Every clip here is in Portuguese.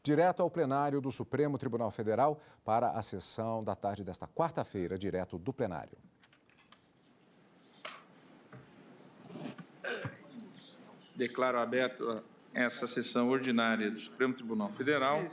Direto ao plenário do Supremo Tribunal Federal para a sessão da tarde desta quarta-feira, direto do plenário. Declaro aberta essa sessão ordinária do Supremo Tribunal Federal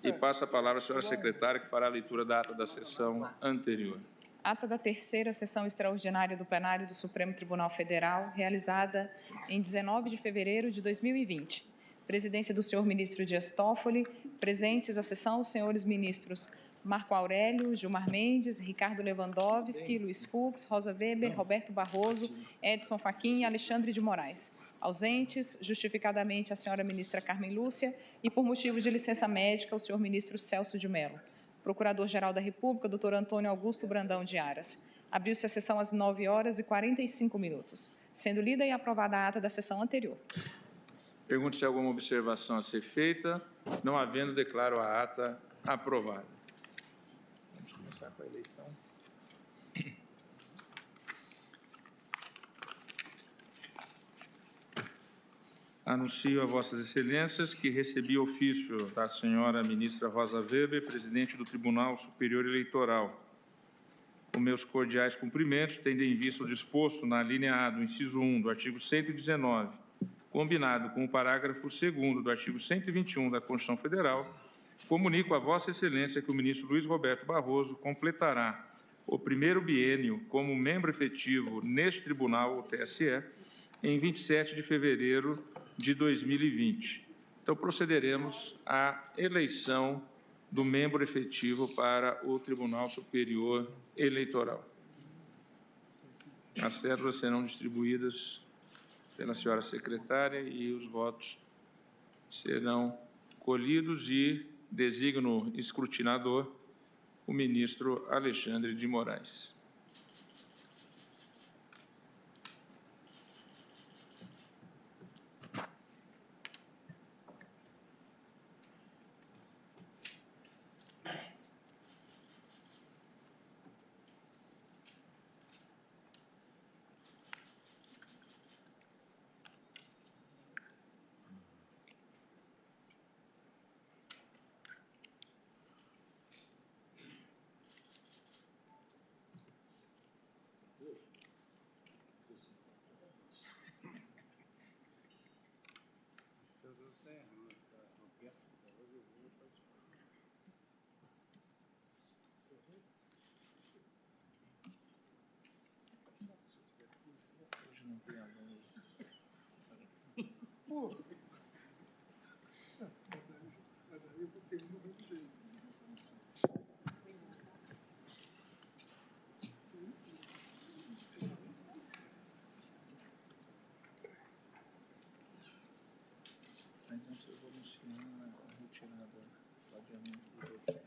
e passo a palavra à senhora secretária, que fará a leitura da ata da sessão anterior. Ata da terceira sessão extraordinária do plenário do Supremo Tribunal Federal, realizada em 19 de fevereiro de 2020. Presidência do senhor ministro Dias Toffoli, presentes à sessão os senhores ministros Marco Aurélio, Gilmar Mendes, Ricardo Lewandowski, Luiz Fux, Rosa Weber, Roberto Barroso, Edson Fachin e Alexandre de Moraes. Ausentes, justificadamente, a senhora ministra Carmen Lúcia e, por motivo de licença médica, o senhor ministro Celso de Mello. Procurador-Geral da República, doutor Antônio Augusto Brandão de Aras. Abriu-se a sessão às 9h45, sendo lida e aprovada a ata da sessão anterior. Pergunto se há alguma observação a ser feita. Não havendo, declaro a ata aprovada. Vamos começar com a eleição. Anuncio a Vossas Excelências que recebi ofício da senhora ministra Rosa Weber, presidente do Tribunal Superior Eleitoral. Os meus cordiais cumprimentos, tendo em vista o disposto na linha A do inciso 1 do artigo 119, combinado com o parágrafo 2º do artigo 121 da Constituição Federal, comunico a Vossa Excelência que o ministro Luiz Roberto Barroso completará o primeiro biênio como membro efetivo neste tribunal, o TSE, em 27 de fevereiro de 2020. Então, procederemos à eleição do membro efetivo para o Tribunal Superior Eleitoral. As cédulas serão distribuídas pela senhora secretária e os votos serão colhidos e designo escrutinador o ministro Alexandre de Moraes. Mas antes eu vou anunciar a retirada do adiamento dos outros.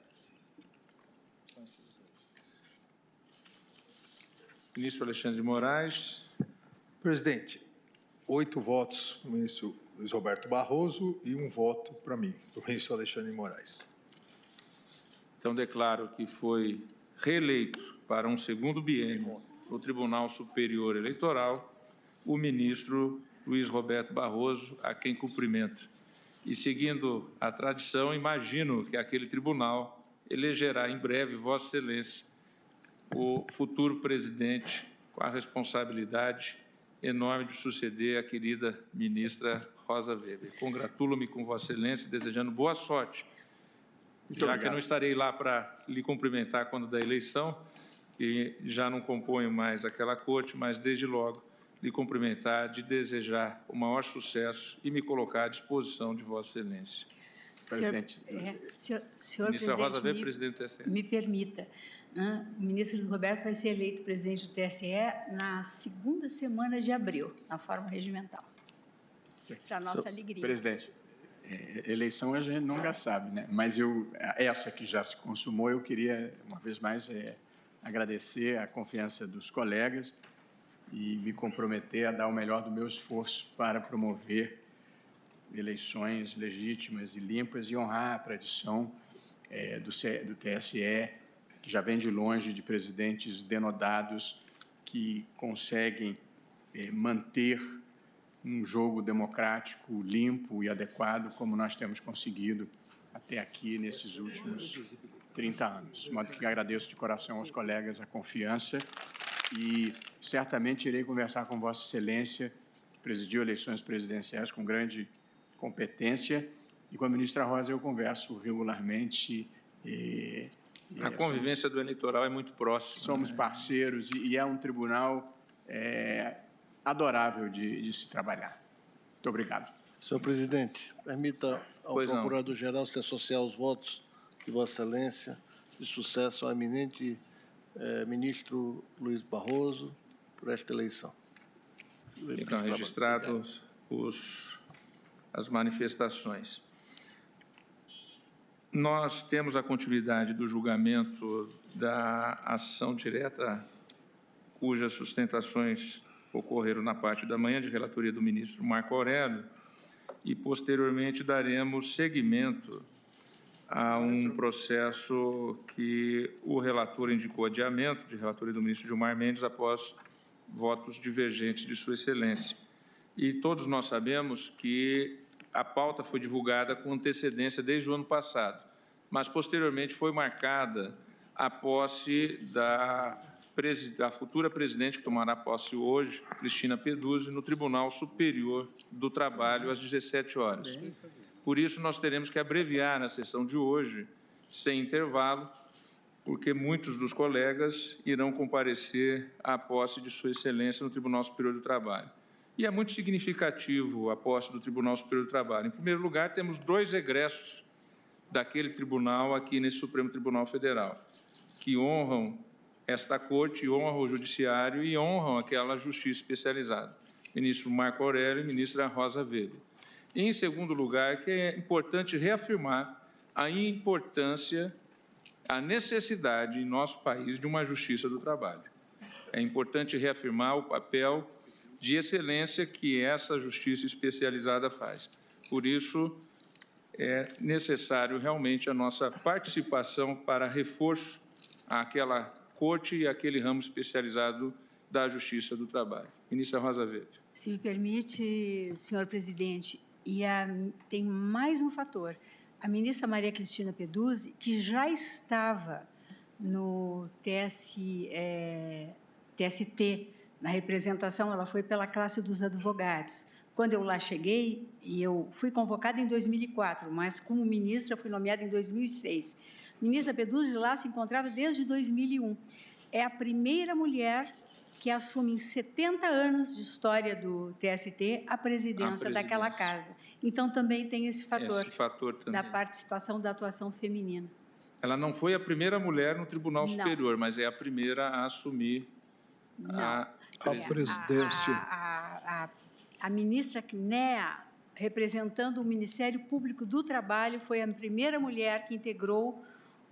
Ministro Alexandre de Moraes. Presidente, 8 votos para o ministro Luiz Roberto Barroso e 1 voto para mim, para o ministro Alexandre de Moraes. Então, declaro que foi reeleito para um segundo biênio no Tribunal Superior Eleitoral o ministro Luiz Roberto Barroso, a quem cumprimento. E, seguindo a tradição, imagino que aquele tribunal elegerá em breve, Vossa Excelência, o futuro presidente com a responsabilidade enorme de suceder a querida ministra Rosa Weber. Congratulo-me com Vossa Excelência, desejando boa sorte, já que eu não estarei lá para lhe cumprimentar quando da eleição, que já não componho mais aquela corte, mas desde logo lhe cumprimentar, de desejar o maior sucesso e me colocar à disposição de Vossa Excelência. Presidente. Senhor Ministra presidente, Rosa Weber, presidente do TSE. Me permita. O ministro Roberto vai ser eleito presidente do TSE na segunda semana de abril, na forma regimental. Para nossa alegria. Presidente, eleição a gente nunca sabe, né? Mas essa que já se consumou, eu queria, uma vez mais, agradecer a confiança dos colegas e me comprometer a dar o melhor do meu esforço para promover eleições legítimas e limpas e honrar a tradição do TSE, que já vem de longe, de presidentes denodados que conseguem manter num jogo democrático, limpo e adequado, como nós temos conseguido até aqui nesses últimos 30 anos. De modo que agradeço de coração aos colegas a confiança e certamente irei conversar com Vossa Excelência, que presidiu eleições presidenciais com grande competência, e com a ministra Rosa eu converso regularmente. A convivência do eleitoral é muito próxima. Somos parceiros e é um tribunal adorável de se trabalhar. Muito obrigado. Senhor presidente, permita ao procurador-geral se associar aos votos de Vossa Excelência de sucesso ao eminente ministro Luiz Barroso por esta eleição. Ficam registrados as manifestações. Nós temos a continuidade do julgamento da ação direta cujas sustentações ocorreram na parte da manhã de relatoria do ministro Marco Aurélio e, posteriormente, daremos seguimento a um processo que o relator indicou adiamento, de relatoria do ministro Gilmar Mendes, após votos divergentes de Sua Excelência. E todos nós sabemos que a pauta foi divulgada com antecedência desde o ano passado, mas, posteriormente, foi marcada a posse da futura presidente, que tomará posse hoje, Cristina Peduzzi, no Tribunal Superior do Trabalho, às 17 horas. Por isso, nós teremos que abreviar a sessão de hoje, sem intervalo, porque muitos dos colegas irão comparecer à posse de Sua Excelência no Tribunal Superior do Trabalho. E é muito significativo a posse do Tribunal Superior do Trabalho. Em primeiro lugar, temos 2 egressos daquele tribunal aqui nesse Supremo Tribunal Federal, que honram esta Corte, honram o Judiciário e honram aquela Justiça especializada, ministro Marco Aurélio e ministra Rosa Weber. E, em segundo lugar, que é importante reafirmar a importância, a necessidade em nosso país de uma Justiça do Trabalho. É importante reafirmar o papel de excelência que essa Justiça especializada faz. Por isso, é necessário realmente a nossa participação para reforço àquela Corte e aquele ramo especializado da Justiça do Trabalho. Ministra Rosa Weber. Se me permite, senhor presidente, tem mais um fator. A ministra Maria Cristina Peduzzi, que já estava no TST, na representação, ela foi pela classe dos advogados. Quando eu lá cheguei, e eu fui convocada em 2004, mas como ministra fui nomeada em 2006. A ministra Peduzzi lá se encontrava desde 2001. É a primeira mulher que assume em 70 anos de história do TST a presidência daquela casa. Então, também tem esse fator da participação da atuação feminina. Ela não foi a primeira mulher no Tribunal Superior, mas é a primeira a assumir a presidência. A ministra Cnea, representando o Ministério Público do Trabalho, foi a primeira mulher que integrou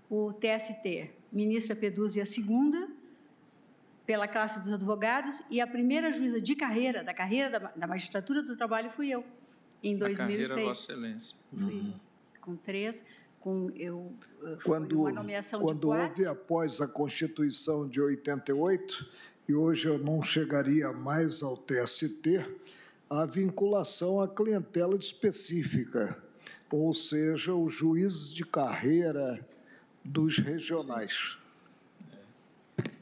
o TST. Ministra Peduzzi, a segunda, pela classe dos advogados, e a primeira juíza de carreira, da magistratura do trabalho, fui eu, em 2006. Carreira, Vossa Excelência. Fui com 3, uma nomeação de 4. Quando houve após a Constituição de 88, e hoje eu não chegaria mais ao TST, a vinculação à clientela específica, ou seja, os juízes de carreira dos regionais.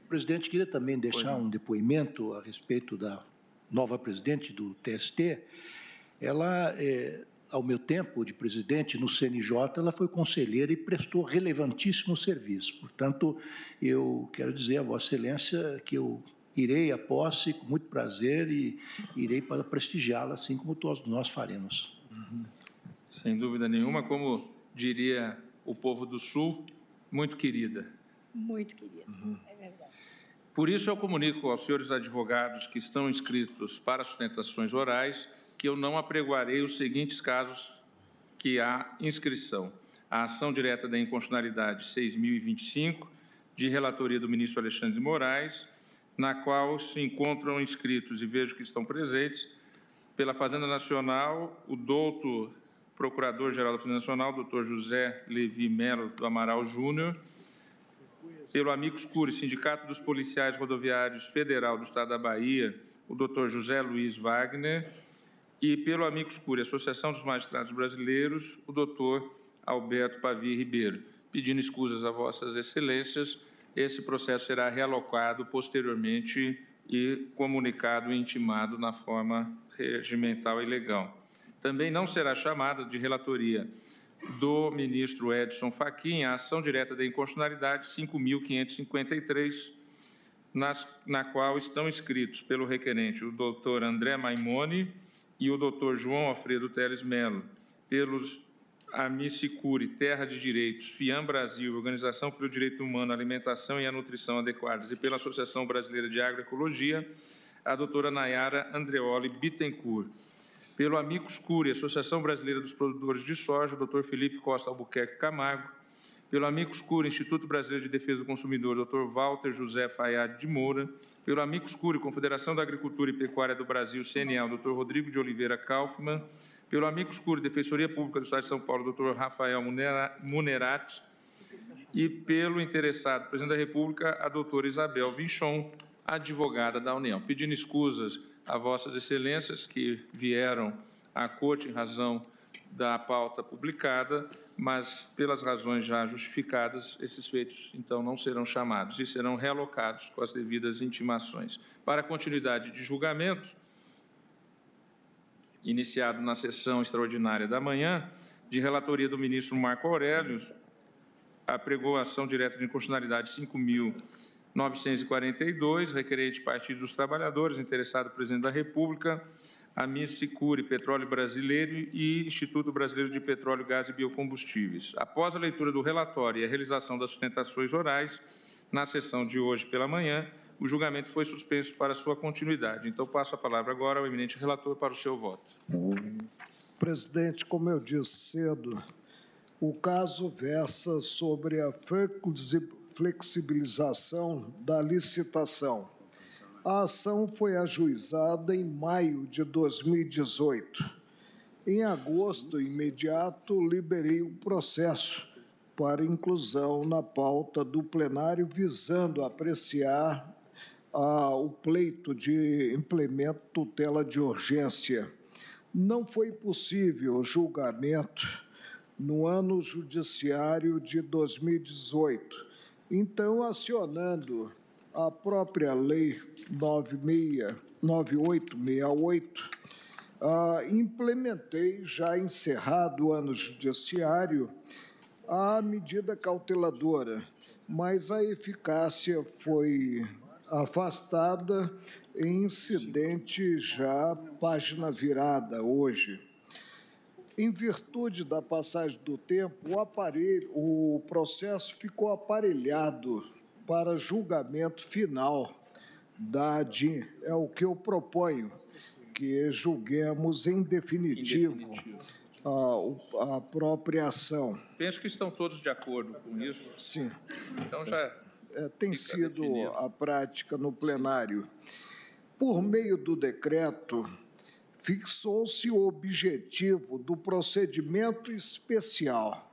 Presidente, queria também deixar um depoimento a respeito da nova presidente do TST. Ela, ao meu tempo de presidente no CNJ, ela foi conselheira e prestou relevantíssimo serviço. Portanto, eu quero dizer a Vossa Excelência que eu irei à posse com muito prazer e irei para prestigiá-la, assim como todos nós faremos. Sem dúvida nenhuma, como diria o povo do Sul, muito querida. Muito querida, é verdade. Por isso, eu comunico aos senhores advogados que estão inscritos para sustentações orais que eu não apregoarei os seguintes casos que há inscrição. A ação direta da inconstitucionalidade 6.025, de relatoria do ministro Alexandre de Moraes, na qual se encontram inscritos, e vejo que estão presentes, pela Fazenda Nacional, o doutor Procurador-Geral da Fazenda Nacional, doutor José Levi Melo do Amaral Júnior, pelo Amicus Curiae, Sindicato dos Policiais Rodoviários Federal do Estado da Bahia, o doutor José Luiz Wagner, e pelo Amicus Curiae, Associação dos Magistrados Brasileiros, o doutor Alberto Pavia Ribeiro. Pedindo escusas a vossas excelências, esse processo será realocado posteriormente e comunicado e intimado na forma regimental e legal. Também não será chamada de relatoria do ministro Edson Fachin a ação direta da inconstitucionalidade 5.553, na qual estão inscritos pelo requerente o doutor André Maimone e o doutor João Alfredo Teles Melo, pelos Amicicuri, Terra de Direitos, FIAM Brasil, Organização pelo Direito Humano, Alimentação e a Nutrição Adequadas, e pela Associação Brasileira de Agroecologia, a doutora Nayara Andreoli Bittencourt. Pelo Amicus Curiae, Associação Brasileira dos Produtores de Soja, o doutor Felipe Costa Albuquerque Camargo. Pelo Amicus Curiae, Instituto Brasileiro de Defesa do Consumidor, doutor Walter José Fayad de Moura. Pelo Amicus Curiae, Confederação da Agricultura e Pecuária do Brasil, CNA, o doutor Rodrigo de Oliveira Kaufmann. Pelo Amicus Curiae, Defensoria Pública do Estado de São Paulo, doutor Rafael Munerati. E pelo interessado, presidente da República, a doutora Isabel Vinchon, advogada da União. Pedindo escusas a vossas excelências que vieram à corte em razão da pauta publicada, mas pelas razões já justificadas, esses feitos, então, não serão chamados e serão realocados com as devidas intimações. Para a continuidade de julgamentos, iniciado na sessão extraordinária da manhã, de relatoria do ministro Marco Aurélio, apregou a ação direta de inconstitucionalidade 5.942, requerente Partido dos Trabalhadores, interessado presidente da República, Amicicuri, Petróleo Brasileiro e Instituto Brasileiro de Petróleo, Gás e Biocombustíveis. Após a leitura do relatório e a realização das sustentações orais, na sessão de hoje pela manhã, o julgamento foi suspenso para sua continuidade. Então, passo a palavra agora ao eminente relator para o seu voto. Presidente, como eu disse cedo, o caso versa sobre a flexibilização da licitação. A ação foi ajuizada em maio de 2018. Em agosto imediato, liberei o processo para inclusão na pauta do plenário, visando apreciar o pleito de implemento tutela de urgência. Não foi possível o julgamento no ano judiciário de 2018. Então, acionando a própria Lei 9868, implementei, já encerrado o ano judiciário, a medida cauteladora, mas a eficácia foi afastada em incidente já página virada hoje. Em virtude da passagem do tempo, o processo ficou aparelhado para julgamento final da ADIM. É o que eu proponho, que julguemos em definitivo a própria ação. Penso que estão todos de acordo com isso. Sim. Então, já tem sido definido a prática no plenário. Por meio do decreto, fixou-se o objetivo do procedimento especial,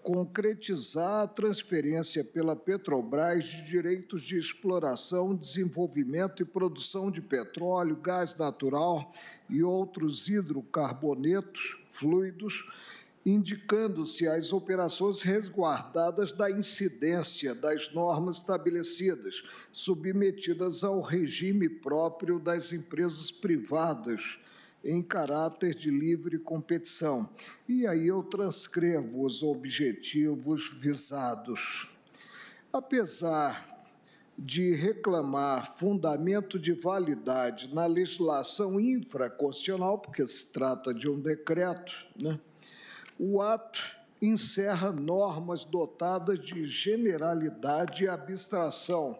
concretizar a transferência pela Petrobras de direitos de exploração, desenvolvimento e produção de petróleo, gás natural e outros hidrocarbonetos fluidos, indicando-se as operações resguardadas da incidência das normas estabelecidas, submetidas ao regime próprio das empresas privadas, em caráter de livre competição. E aí eu transcrevo os objetivos visados. Apesar de reclamar fundamento de validade na legislação infraconstitucional, porque se trata de um decreto, né? O ato encerra normas dotadas de generalidade e abstração.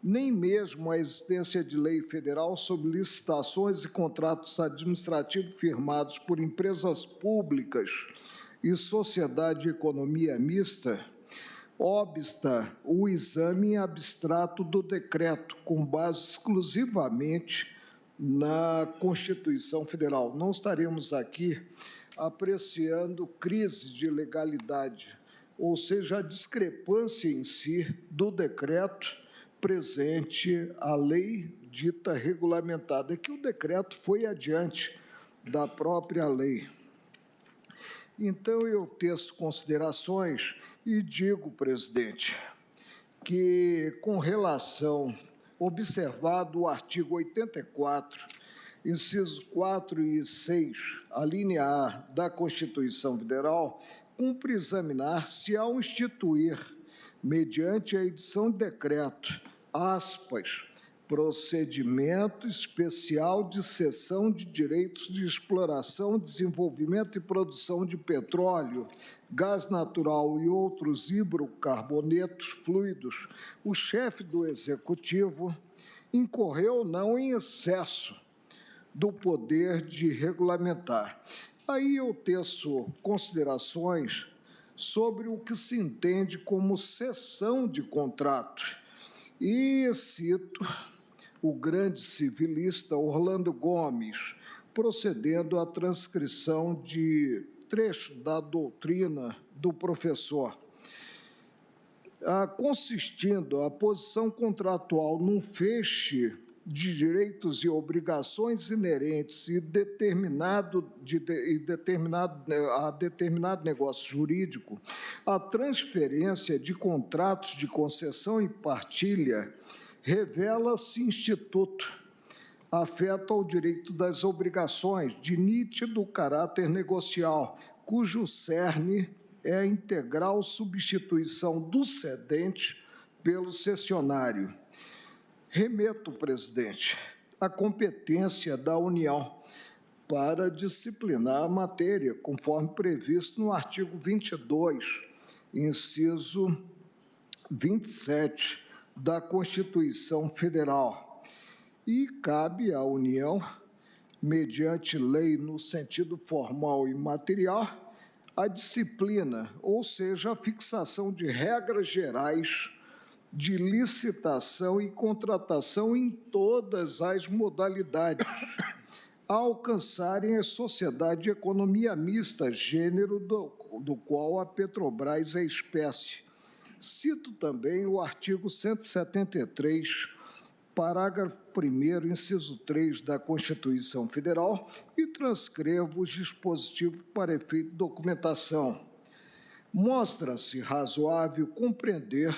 Nem mesmo a existência de lei federal sobre licitações e contratos administrativos firmados por empresas públicas e sociedade de economia mista obsta o exame em abstrato do decreto, com base exclusivamente na Constituição Federal. Não estaremos aqui apreciando crise de legalidade, ou seja, a discrepância em si do decreto presente à Lei dita regulamentada, é que o decreto foi adiante da própria lei. Então, eu teço considerações e digo, presidente, que, com relação, observado o artigo 84, incisos 4 e 6, a linha A da Constituição Federal, cumpre examinar se, ao instituir, mediante a edição de decreto, aspas, procedimento especial de cessão de direitos de exploração, desenvolvimento e produção de petróleo, gás natural e outros hidrocarbonetos fluidos, o chefe do Executivo incorreu ou não em excesso do poder de regulamentar. Aí eu teço considerações sobre o que se entende como cessão de contrato. E cito o grande civilista Orlando Gomes, procedendo à transcrição de trecho da doutrina do professor. Consistindo a posição contratual num feixe de direitos e obrigações inerentes a determinado negócio jurídico, a transferência de contratos de concessão e partilha revela-se instituto, afeta ao direito das obrigações de nítido caráter negocial, cujo cerne é a integral substituição do cedente pelo cessionário. Remeto, presidente, à competência da União para disciplinar a matéria, conforme previsto no artigo 22, inciso 27 da Constituição Federal. E cabe à União, mediante lei no sentido formal e material, a disciplina, ou seja, a fixação de regras gerais de licitação e contratação em todas as modalidades, a alcançarem a sociedade de economia mista, gênero do qual a Petrobras é espécie. Cito também o artigo 173, parágrafo 1º, inciso 3 da Constituição Federal e transcrevo os dispositivos para efeito de documentação. Mostra-se razoável compreender,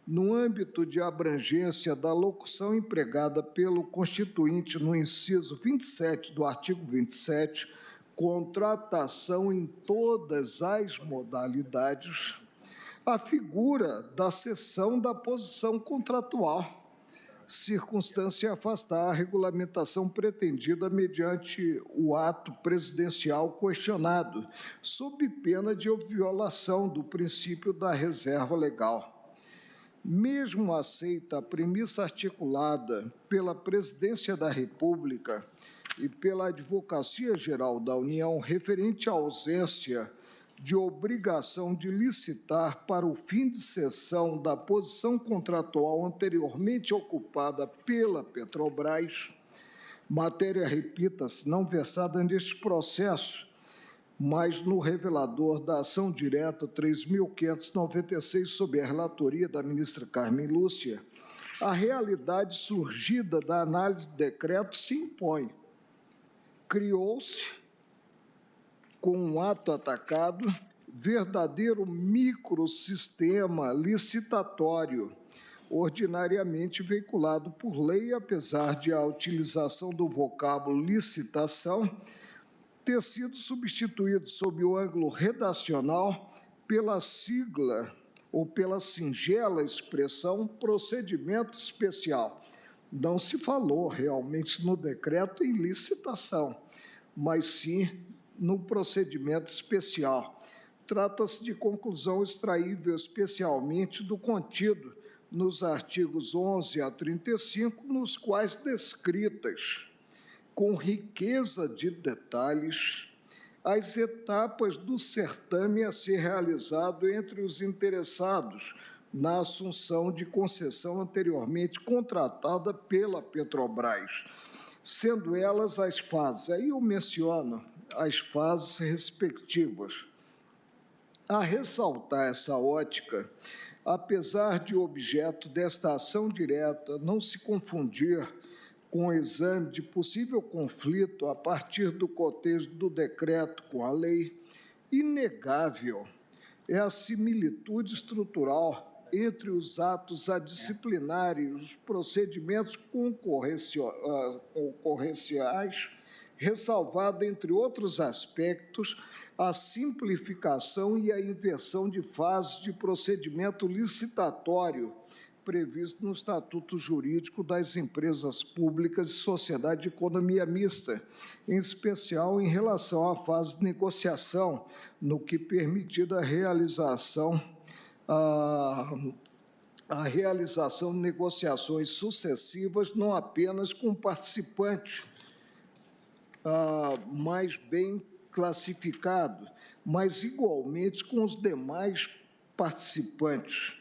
no âmbito de abrangência da locução empregada pelo Constituinte no inciso 27 do artigo 27, contratação em todas as modalidades, a figura da cessão da posição contratual, circunstância a afastar a regulamentação pretendida mediante o ato presidencial questionado, sob pena de violação do princípio da reserva legal. Mesmo aceita a premissa articulada pela Presidência da República e pela Advocacia Geral da União referente à ausência de obrigação de licitar para o fim de cessão da posição contratual anteriormente ocupada pela Petrobras, matéria, repita-se, não versada neste processo, mas no revelador da ação direta 3.596, sob a relatoria da ministra Carmen Lúcia, a realidade surgida da análise do decreto se impõe. Criou-se, com um ato atacado, verdadeiro microsistema licitatório, ordinariamente veiculado por lei, apesar de a utilização do vocábulo licitação ter sido substituído, sob o ângulo redacional, pela sigla ou pela singela expressão procedimento especial. Não se falou realmente no decreto em licitação, mas sim no procedimento especial. Trata-se de conclusão extraível especialmente do contido nos artigos 11 a 35, nos quais descritas, com riqueza de detalhes, as etapas do certame a ser realizado entre os interessados na assunção de concessão anteriormente contratada pela Petrobras, sendo elas as fases. Aí eu menciono as fases respectivas. A ressaltar essa ótica, apesar de o objeto desta ação direta não se confundir com o exame de possível conflito a partir do contexto do decreto com a lei, inegável é a similitude estrutural entre os atos disciplinares e os procedimentos concorrenciais, ressalvado, entre outros aspectos, a simplificação e a inversão de fases de procedimento licitatório previsto no Estatuto Jurídico das Empresas Públicas e Sociedade de Economia Mista, em especial em relação à fase de negociação, no que permitida a realização de negociações sucessivas, não apenas com participantes mais bem classificado, mas igualmente com os demais participantes.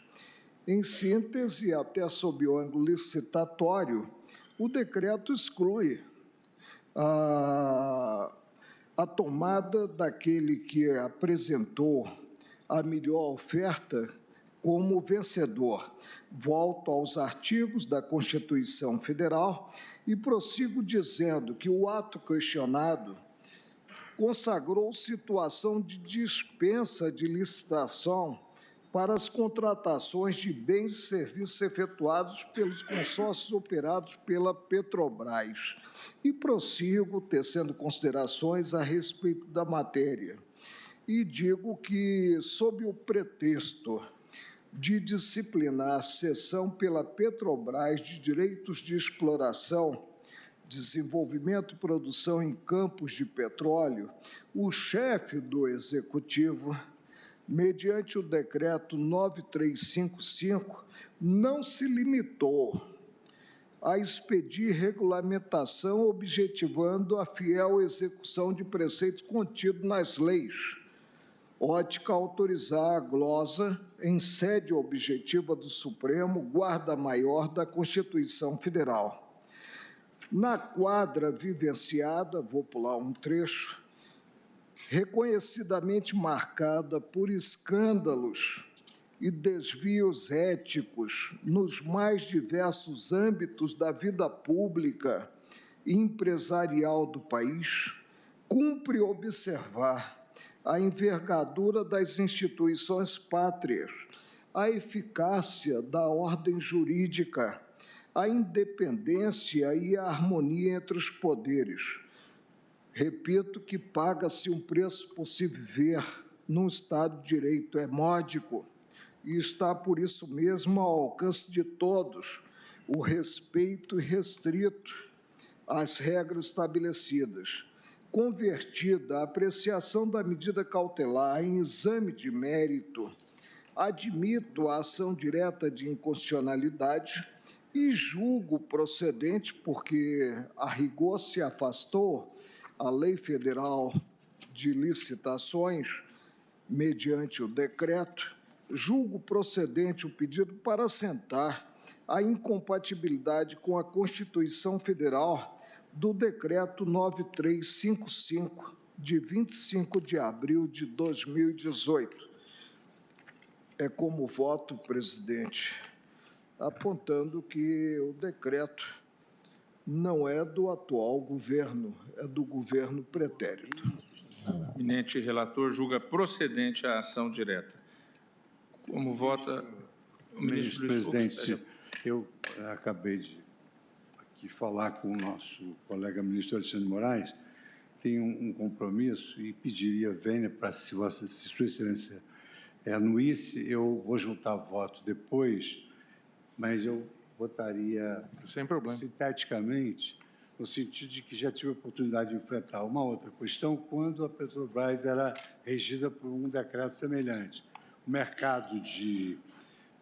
Em síntese, até sob o ângulo licitatório, o decreto exclui a tomada daquele que apresentou a melhor oferta como vencedor. Volto aos artigos da Constituição Federal e prossigo dizendo que o ato questionado consagrou situação de dispensa de licitação para as contratações de bens e serviços efetuados pelos consórcios operados pela Petrobras. E prossigo tecendo considerações a respeito da matéria. E digo que, sob o pretexto de disciplinar a cessão pela Petrobras de direitos de exploração, desenvolvimento e produção em campos de petróleo, o chefe do Executivo, mediante o decreto 9355, não se limitou a expedir regulamentação objetivando a fiel execução de preceitos contidos nas leis, ótica autorizar a glosa em sede objetiva do Supremo, guarda-maior da Constituição Federal. Na quadra vivenciada, vou pular um trecho, reconhecidamente marcada por escândalos e desvios éticos nos mais diversos âmbitos da vida pública e empresarial do país, cumpre observar a envergadura das instituições pátrias, a eficácia da ordem jurídica, a independência e a harmonia entre os poderes. Repito que paga-se um preço por se viver num Estado de Direito, é módico, e está por isso mesmo ao alcance de todos o respeito irrestrito às regras estabelecidas. Convertida a apreciação da medida cautelar em exame de mérito, admito a ação direta de inconstitucionalidade e julgo procedente, porque a rigor se afastou a Lei Federal de Licitações, mediante o decreto, julgo procedente o pedido para assentar a incompatibilidade com a Constituição Federal do Decreto 9355, de 25 de abril de 2018. É como voto, presidente, apontando que o decreto não é do atual governo, é do governo pretérito. O eminente relator julga procedente a ação direta. Como vota o ministro Luiz Presidente, eu acabei de aqui falar com o nosso colega ministro Alexandre Moraes, tenho um compromisso e pediria vênia para, se Sua Excelência anuísse, eu vou juntar voto depois, mas eu votaria sem problema, sinteticamente, no sentido de que já tive a oportunidade de enfrentar uma outra questão quando a Petrobras era regida por um decreto semelhante. O mercado de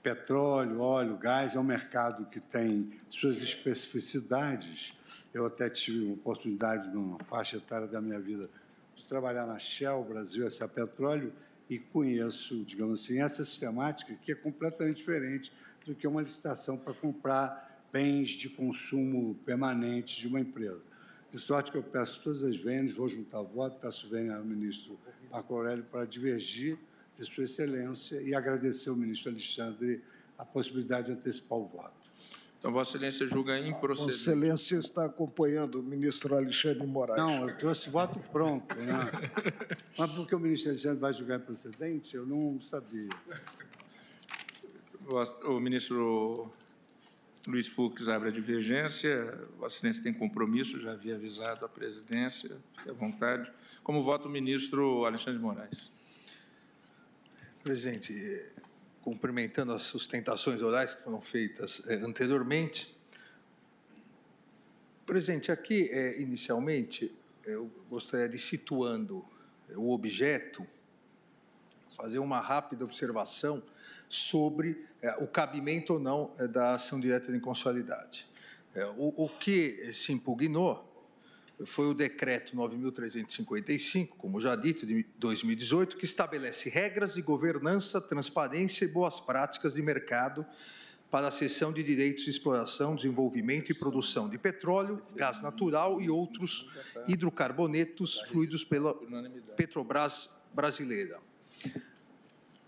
petróleo, óleo, gás é um mercado que tem suas especificidades. Eu até tive uma oportunidade, numa faixa etária da minha vida, de trabalhar na Shell, Brasil S.A. Petróleo, e conheço, digamos assim, essa sistemática que é completamente diferente do que uma licitação para comprar bens de consumo permanente de uma empresa. De sorte que eu peço todas as vênias, vou juntar voto, peço vênia ao ministro Marco Aurélio para divergir de Sua Excelência e agradecer ao ministro Alexandre a possibilidade de antecipar o voto. Então, Vossa Excelência julga improcedente. Vossa Excelência está acompanhando o ministro Alexandre Moraes. Não, eu trouxe voto pronto. Né? Mas porque o ministro Alexandre vai julgar improcedente, eu não sabia. O ministro Luiz Fux abre a divergência. Vossa Excelência tem compromisso, já havia avisado a presidência, fique à vontade. Como vota o ministro Alexandre de Moraes? Presidente, cumprimentando as sustentações orais que foram feitas anteriormente. Presidente, aqui, inicialmente, eu gostaria de, situando o objeto, fazer uma rápida observação sobre o cabimento ou não da ação direta de inconstitucionalidade. O que se impugnou foi o decreto 9.355, como já dito, de 2018, que estabelece regras de governança, transparência e boas práticas de mercado para a cessão de direitos de exploração, desenvolvimento e produção de petróleo, gás natural e outros hidrocarbonetos fluidos pela Petrobras brasileira.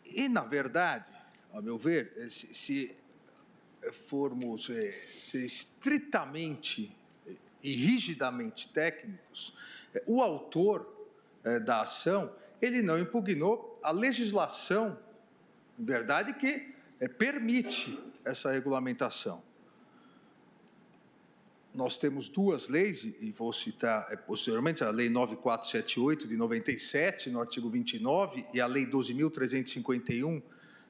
E, na verdade, a meu ver, se formos ser estritamente e rigidamente técnicos, o autor da ação, ele não impugnou a legislação, em verdade, que permite essa regulamentação. Nós temos duas leis, e vou citar posteriormente, a Lei 9478, de 97, no artigo 29, e a Lei 12.351,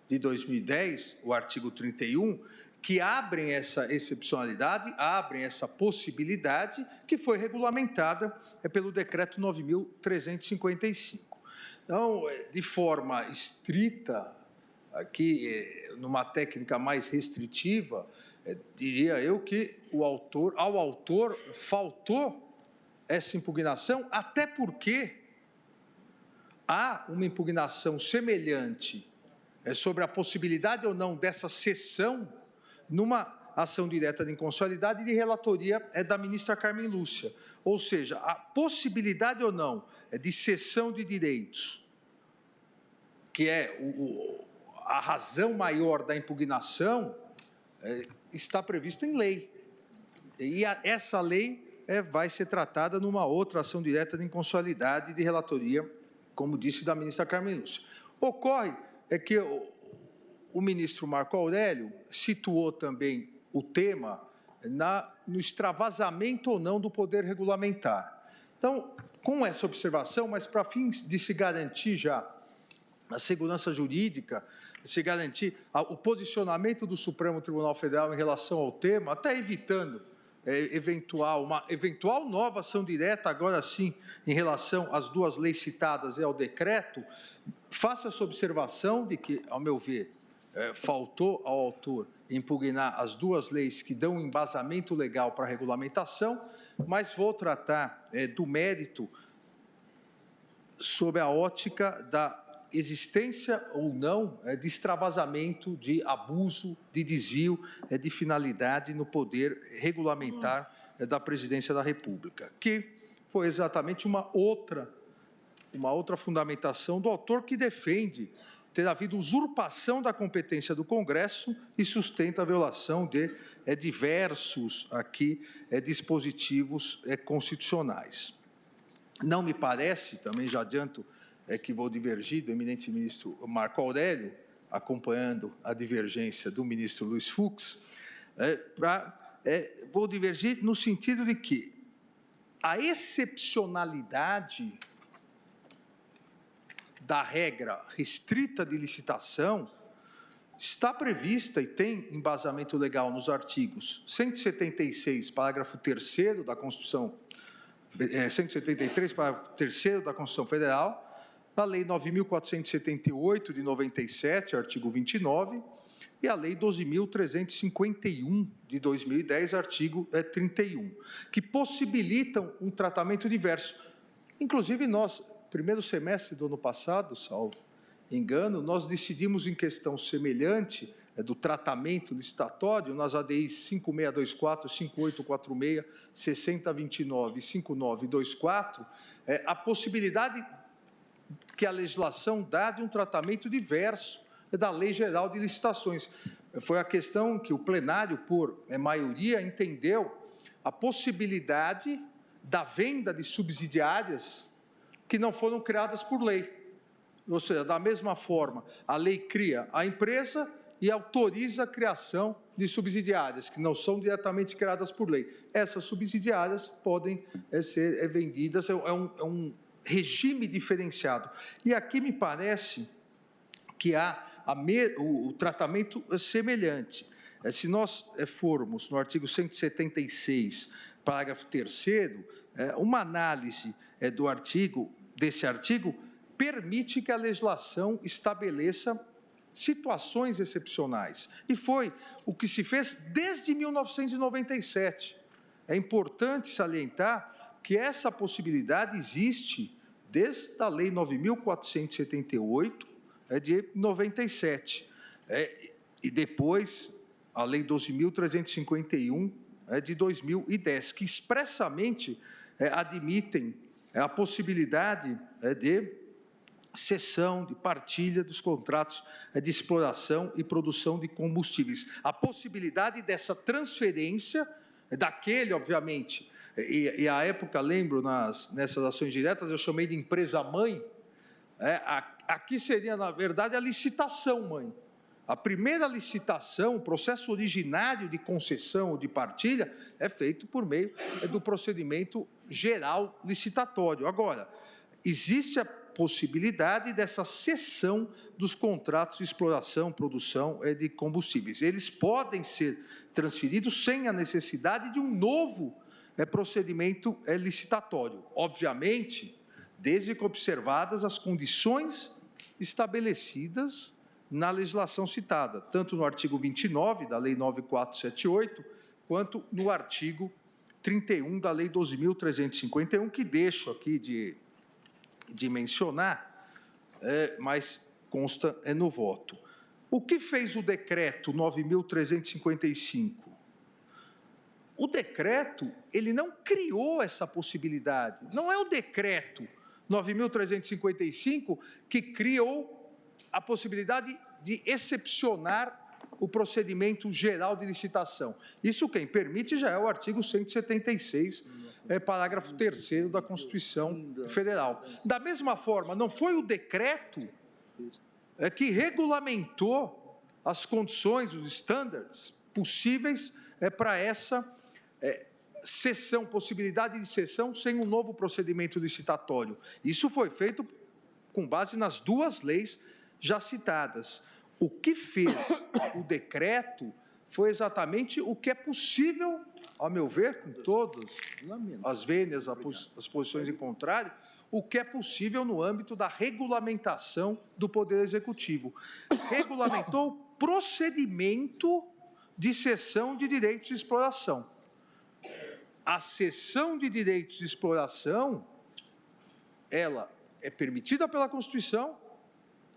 de 2010, o artigo 31, que abrem essa excepcionalidade, abrem essa possibilidade, que foi regulamentada pelo Decreto 9.355. Então, de forma estrita, aqui, numa técnica mais restritiva, diria eu que ao autor faltou essa impugnação, até porque há uma impugnação semelhante sobre a possibilidade ou não dessa cessão numa ação direta de inconstitucionalidade de relatoria da ministra Carmen Lúcia. Ou seja, a possibilidade ou não de cessão de direitos, que é a razão maior da impugnação, está prevista em lei. E essa lei vai ser tratada numa outra ação direta de inconstitucionalidade de relatoria, como disse, da ministra Carmen Lúcia. Ocorre que o ministro Marco Aurélio situou também o tema no extravasamento ou não do poder regulamentar. Então, com essa observação, mas para fins de se garantir já a segurança jurídica, se garantir o posicionamento do Supremo Tribunal Federal em relação ao tema, até evitando uma eventual nova ação direta, agora sim, em relação às duas leis citadas e ao decreto, faço essa observação de que, ao meu ver, faltou ao autor impugnar as duas leis que dão um embasamento legal para a regulamentação, mas vou tratar do mérito sob a ótica da existência ou não de extravasamento, de abuso, de desvio de finalidade no poder regulamentar da Presidência da República, que foi exatamente uma outra fundamentação do autor, que defende ter havido usurpação da competência do Congresso e sustenta a violação de diversos dispositivos constitucionais. Não me parece, também já adianto, que vou divergir do eminente ministro Marco Aurélio, acompanhando a divergência do ministro Luiz Fux, vou divergir no sentido de que a excepcionalidade da regra restrita de licitação está prevista e tem embasamento legal nos artigos 176, parágrafo 3º da Constituição, 173, parágrafo 3º da Constituição Federal, da Lei 9.478, de 97, artigo 29, e a Lei 12.351, de 2010, artigo 31, que possibilitam um tratamento diverso. Inclusive, nós, primeiro semestre do ano passado, salvo engano, nós decidimos em questão semelhante do tratamento licitatório nas ADIs 5624, 5846, 6029 e 5924, a possibilidade que a legislação dá de um tratamento diverso da Lei Geral de Licitações. foi a questão que o plenário, por maioria, entendeu a possibilidade da venda de subsidiárias que não foram criadas por lei. Ou seja, da mesma forma, a lei cria a empresa e autoriza a criação de subsidiárias, que não são diretamente criadas por lei. Essas subsidiárias podem ser vendidas, é um regime diferenciado. E aqui me parece que há o tratamento semelhante. Se nós formos no artigo 176, parágrafo 3º, uma análise desse artigo permite que a legislação estabeleça situações excepcionais. E foi o que se fez desde 1997. É importante salientar que essa possibilidade existe desde a Lei 9.478, de 97. E depois, a Lei 12.351, de 2010, que expressamente admitem a possibilidade de cessão, de partilha dos contratos de exploração e produção de combustíveis. A possibilidade dessa transferência daquele, obviamente, e à época, lembro, nessas ações diretas, eu chamei de empresa-mãe, aqui seria, na verdade, a licitação-mãe. A primeira licitação, o processo originário de concessão ou de partilha, é feito por meio do procedimento geral licitatório. Agora, existe a possibilidade dessa cessão dos contratos de exploração, produção de combustíveis. Eles podem ser transferidos sem a necessidade de um novo procedimento licitatório. Obviamente, desde que observadas as condições estabelecidas na legislação citada, tanto no artigo 29 da Lei 9.478, quanto no artigo 31 da Lei 12.351, que deixo aqui de mencionar, mas consta no voto. O que fez o decreto 9.355? O decreto, ele não criou essa possibilidade. Não é o decreto 9.355 que criou a possibilidade de excepcionar o procedimento geral de licitação. Isso quem permite já é o artigo 176, parágrafo 3º da Constituição Federal. Da mesma forma, não foi o decreto que regulamentou as condições, os standards possíveis para essa cessão, possibilidade de cessão sem um novo procedimento licitatório. Isso foi feito com base nas duas leis já citadas. O que fez o decreto foi exatamente o que é possível, ao meu ver, com todas as vênias, as posições em contrário, o que é possível no âmbito da regulamentação do Poder Executivo. Regulamentou o procedimento de cessão de direitos de exploração. A cessão de direitos de exploração, ela é permitida pela Constituição,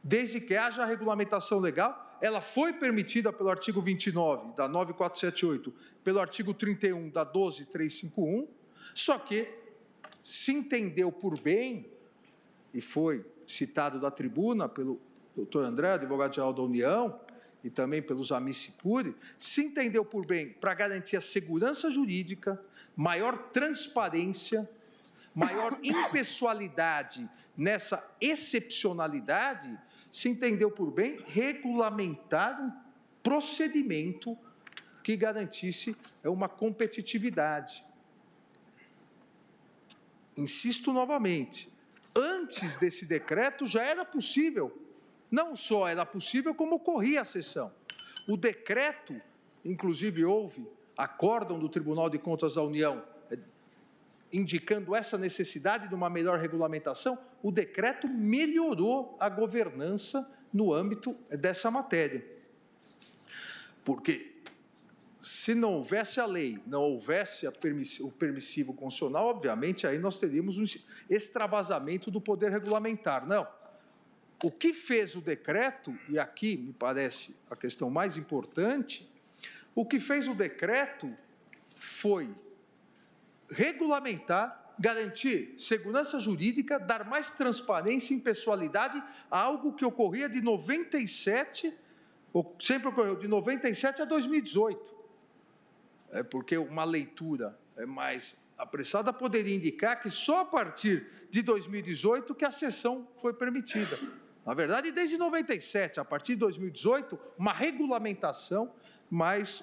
desde que haja a regulamentação legal. Ela foi permitida pelo artigo 29 da 9.478, pelo artigo 31 da 12.351, só que se entendeu por bem, e foi citado da tribuna pelo doutor André, advogado-geral da União, e também pelos amici curiae, se entendeu por bem para garantir a segurança jurídica, maior transparência, maior impessoalidade nessa excepcionalidade, se entendeu por bem regulamentar um procedimento que garantisse uma competitividade. Insisto novamente, antes desse decreto já era possível, não só era possível, como ocorria a cessão. O decreto, inclusive houve acórdão do Tribunal de Contas da União, indicando essa necessidade de uma melhor regulamentação, o decreto melhorou a governança no âmbito dessa matéria. Porque se não houvesse a lei, não houvesse o permissivo constitucional, obviamente aí nós teríamos um extravasamento do poder regulamentar. Não. O que fez o decreto, e aqui me parece a questão mais importante, o que fez o decreto foi regulamentar, garantir segurança jurídica, dar mais transparência e impessoalidade a algo que ocorria de 97, sempre ocorreu de 97 a 2018. Porque uma leitura mais apressada poderia indicar que só a partir de 2018 que a sessão foi permitida. Na verdade, desde 97, a partir de 2018, uma regulamentação mais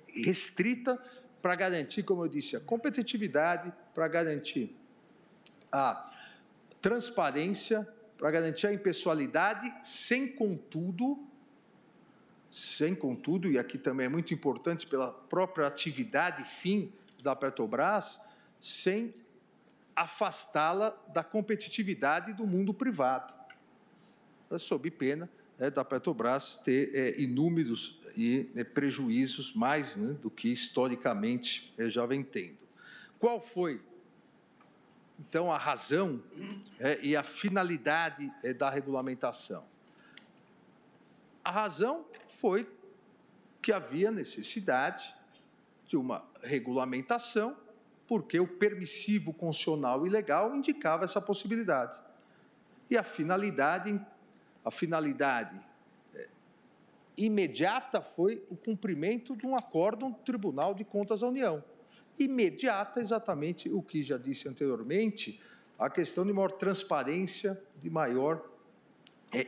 restrita para garantir, como eu disse, a competitividade, para garantir a transparência, para garantir a impessoalidade, sem contudo, e aqui também é muito importante pela própria atividade e fim da Petrobras, sem afastá-la da competitividade do mundo privado, sob pena da Petrobras ter inúmeros prejuízos, mais do que historicamente já vem tendo. Qual foi, então, a razão e a finalidade da regulamentação? A razão foi que havia necessidade de uma regulamentação, porque o permissivo constitucional e legal indicava essa possibilidade. E a finalidade imediata foi o cumprimento de um acórdão do Tribunal de Contas da União. Imediata, exatamente o que já disse anteriormente, a questão de maior transparência, de maior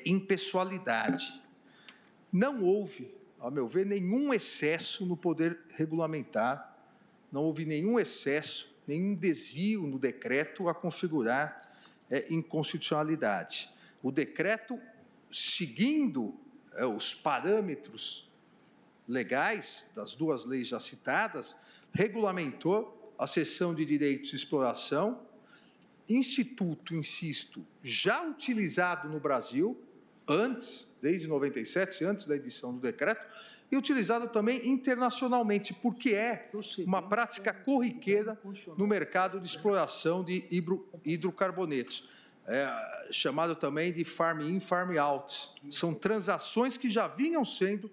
impessoalidade. Não houve, a meu ver, nenhum excesso no poder regulamentar, não houve nenhum excesso, nenhum desvio no decreto a configurar inconstitucionalidade. O decreto, seguindo os parâmetros legais das duas leis já citadas, regulamentou a cessão de direitos de exploração, instituto, insisto, já utilizado no Brasil, antes, desde 97, antes da edição do decreto, e utilizado também internacionalmente, porque é uma prática corriqueira no mercado de exploração de hidrocarbonetos, chamado também de farm-in, farm-out. São transações que já vinham sendo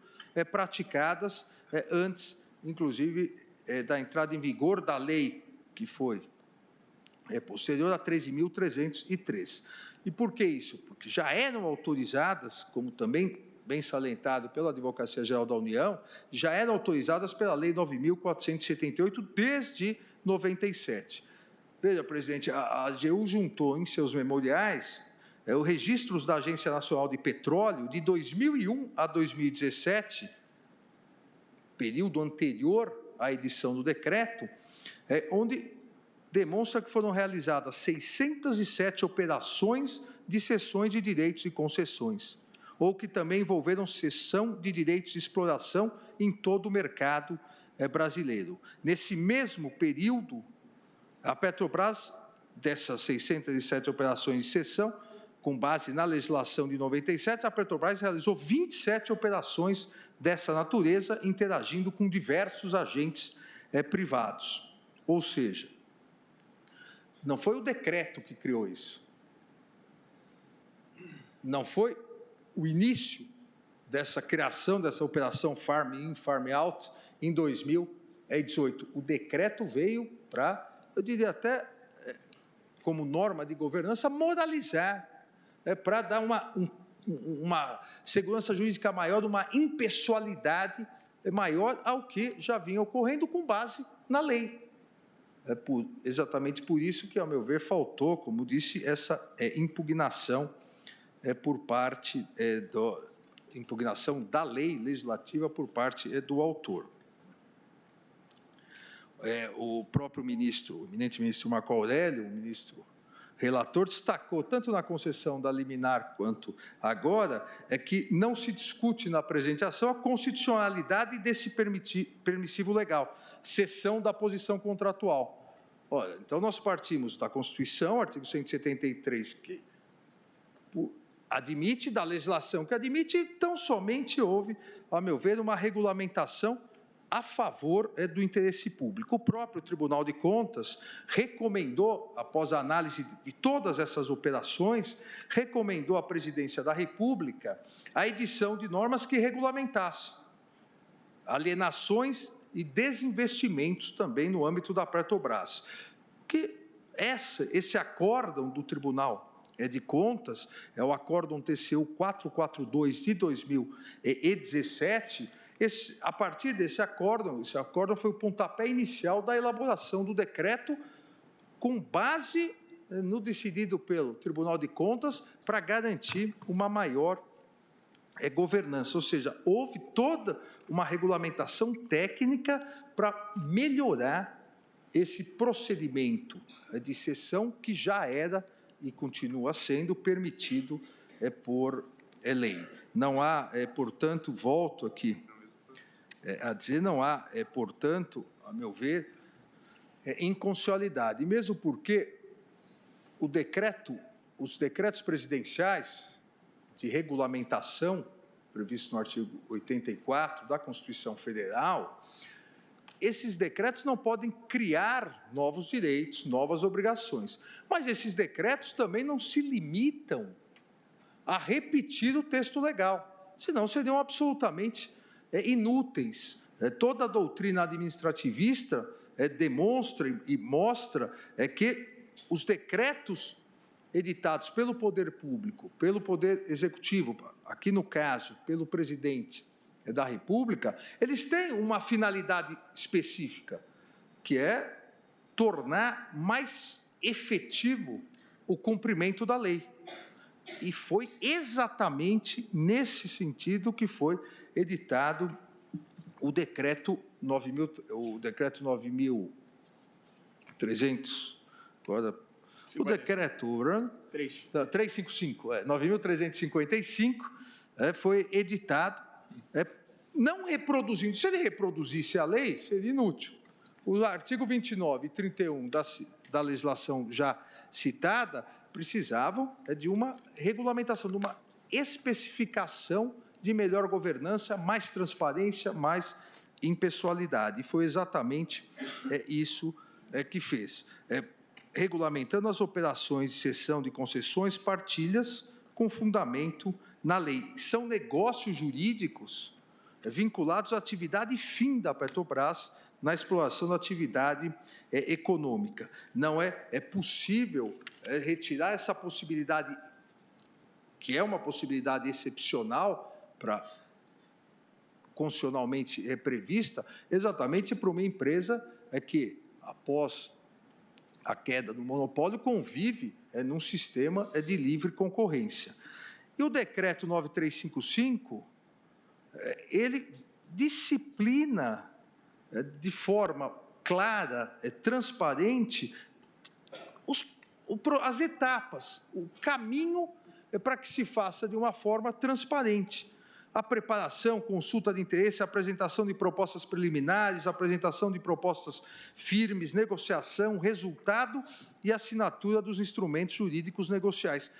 praticadas antes, inclusive, da entrada em vigor da lei que foi posterior a 13.303. E por que isso? Porque já eram autorizadas, como também bem salientado pela Advocacia Geral da União, já eram autorizadas pela Lei 9.478 desde 97. Veja, presidente, a AGU juntou em seus memoriais os registros da Agência Nacional de Petróleo de 2001 a 2017, período anterior à edição do decreto, onde demonstra que foram realizadas 607 operações de cessões de direitos e concessões, ou que também envolveram cessão de direitos de exploração em todo o mercado brasileiro. Nesse mesmo período, a Petrobras, dessas 607 operações de cessão, com base na legislação de 97, a Petrobras realizou 27 operações dessa natureza, interagindo com diversos agentes privados. Ou seja, não foi o decreto que criou isso. Não foi o início dessa criação, dessa operação Farm-in, Farm-out, em 2018. O decreto veio para, eu diria até, como norma de governança, moralizar, para dar uma segurança jurídica maior, uma impessoalidade maior ao que já vinha ocorrendo com base na lei. Exatamente por isso que, ao meu ver, faltou, como disse, essa impugnação por parte impugnação da lei legislativa por parte do autor. O próprio ministro, o eminente ministro Marco Aurélio, o ministro relator, destacou, tanto na concessão da liminar quanto agora, que não se discute na apresentação a constitucionalidade desse permissivo legal, cessão da posição contratual. Olha, então, nós partimos da Constituição, artigo 173, que admite, da legislação que admite, então somente houve, a meu ver, uma regulamentação a favor do interesse público. O próprio Tribunal de Contas recomendou, após a análise de todas essas operações, recomendou à Presidência da República a edição de normas que regulamentassem alienações e desinvestimentos também no âmbito da Petrobras. Que esse acórdão do Tribunal de Contas, é o Acórdão TCU 442 de 2017, a partir desse acórdão, esse acórdão foi o pontapé inicial da elaboração do decreto com base no decidido pelo Tribunal de Contas para garantir uma maior governança, ou seja, houve toda uma regulamentação técnica para melhorar esse procedimento de cessão que já era e continua sendo permitido por lei. Não há, portanto, volto aqui a dizer, não há, portanto, a meu ver, inconstitucionalidade, mesmo porque os decretos presidenciais de regulamentação, previsto no artigo 84 da Constituição Federal, esses decretos não podem criar novos direitos, novas obrigações, mas esses decretos também não se limitam a repetir o texto legal, senão seriam absolutamente inúteis. Toda a doutrina administrativista demonstra e mostra que os decretos editados pelo poder público, pelo poder executivo, aqui no caso, pelo presidente da República, eles têm uma finalidade específica, que é tornar mais efetivo o cumprimento da lei. E foi exatamente nesse sentido que foi editado o decreto 9.300, agora, o decreto 355, 9.355, foi editado, não reproduzindo. Se ele reproduzisse a lei, seria inútil. O artigo 29 e 31 da legislação já citada precisavam de uma regulamentação, de uma especificação de melhor governança, mais transparência, mais impessoalidade. E foi exatamente isso que fez, regulamentando as operações de cessão de concessões, partilhas, com fundamento na lei. São negócios jurídicos vinculados à atividade fim da Petrobras na exploração da atividade econômica. Não é possível retirar essa possibilidade, que é uma possibilidade excepcional, constitucionalmente prevista, exatamente para uma empresa que, após a queda do monopólio, convive num sistema de livre concorrência. E o decreto 9355, ele disciplina de forma clara, transparente, as etapas, o caminho para que se faça de uma forma transparente. A preparação, consulta de interesse, apresentação de propostas preliminares, apresentação de propostas firmes, negociação, resultado e assinatura dos instrumentos jurídicos negociais.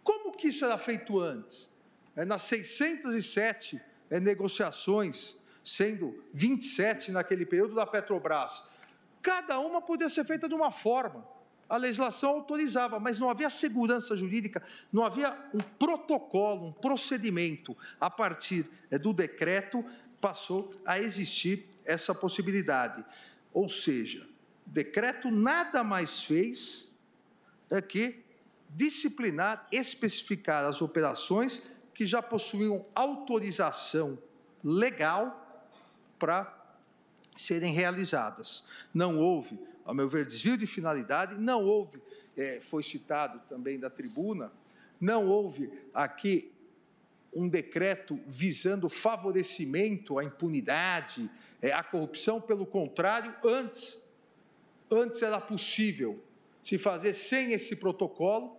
Como que isso era feito antes? Nas 607 negociações, sendo 27 naquele período da Petrobras, cada uma podia ser feita de uma forma. A legislação autorizava, mas não havia segurança jurídica, não havia um protocolo, um procedimento. A partir do decreto, passou a existir essa possibilidade. Ou seja, o decreto nada mais fez que disciplinar, especificar as operações que já possuíam autorização legal para serem realizadas. Não houve, ao meu ver, desvio de finalidade, não houve, foi citado também da tribuna, não houve aqui um decreto visando favorecimento à impunidade, à corrupção, pelo contrário, antes era possível se fazer sem esse protocolo,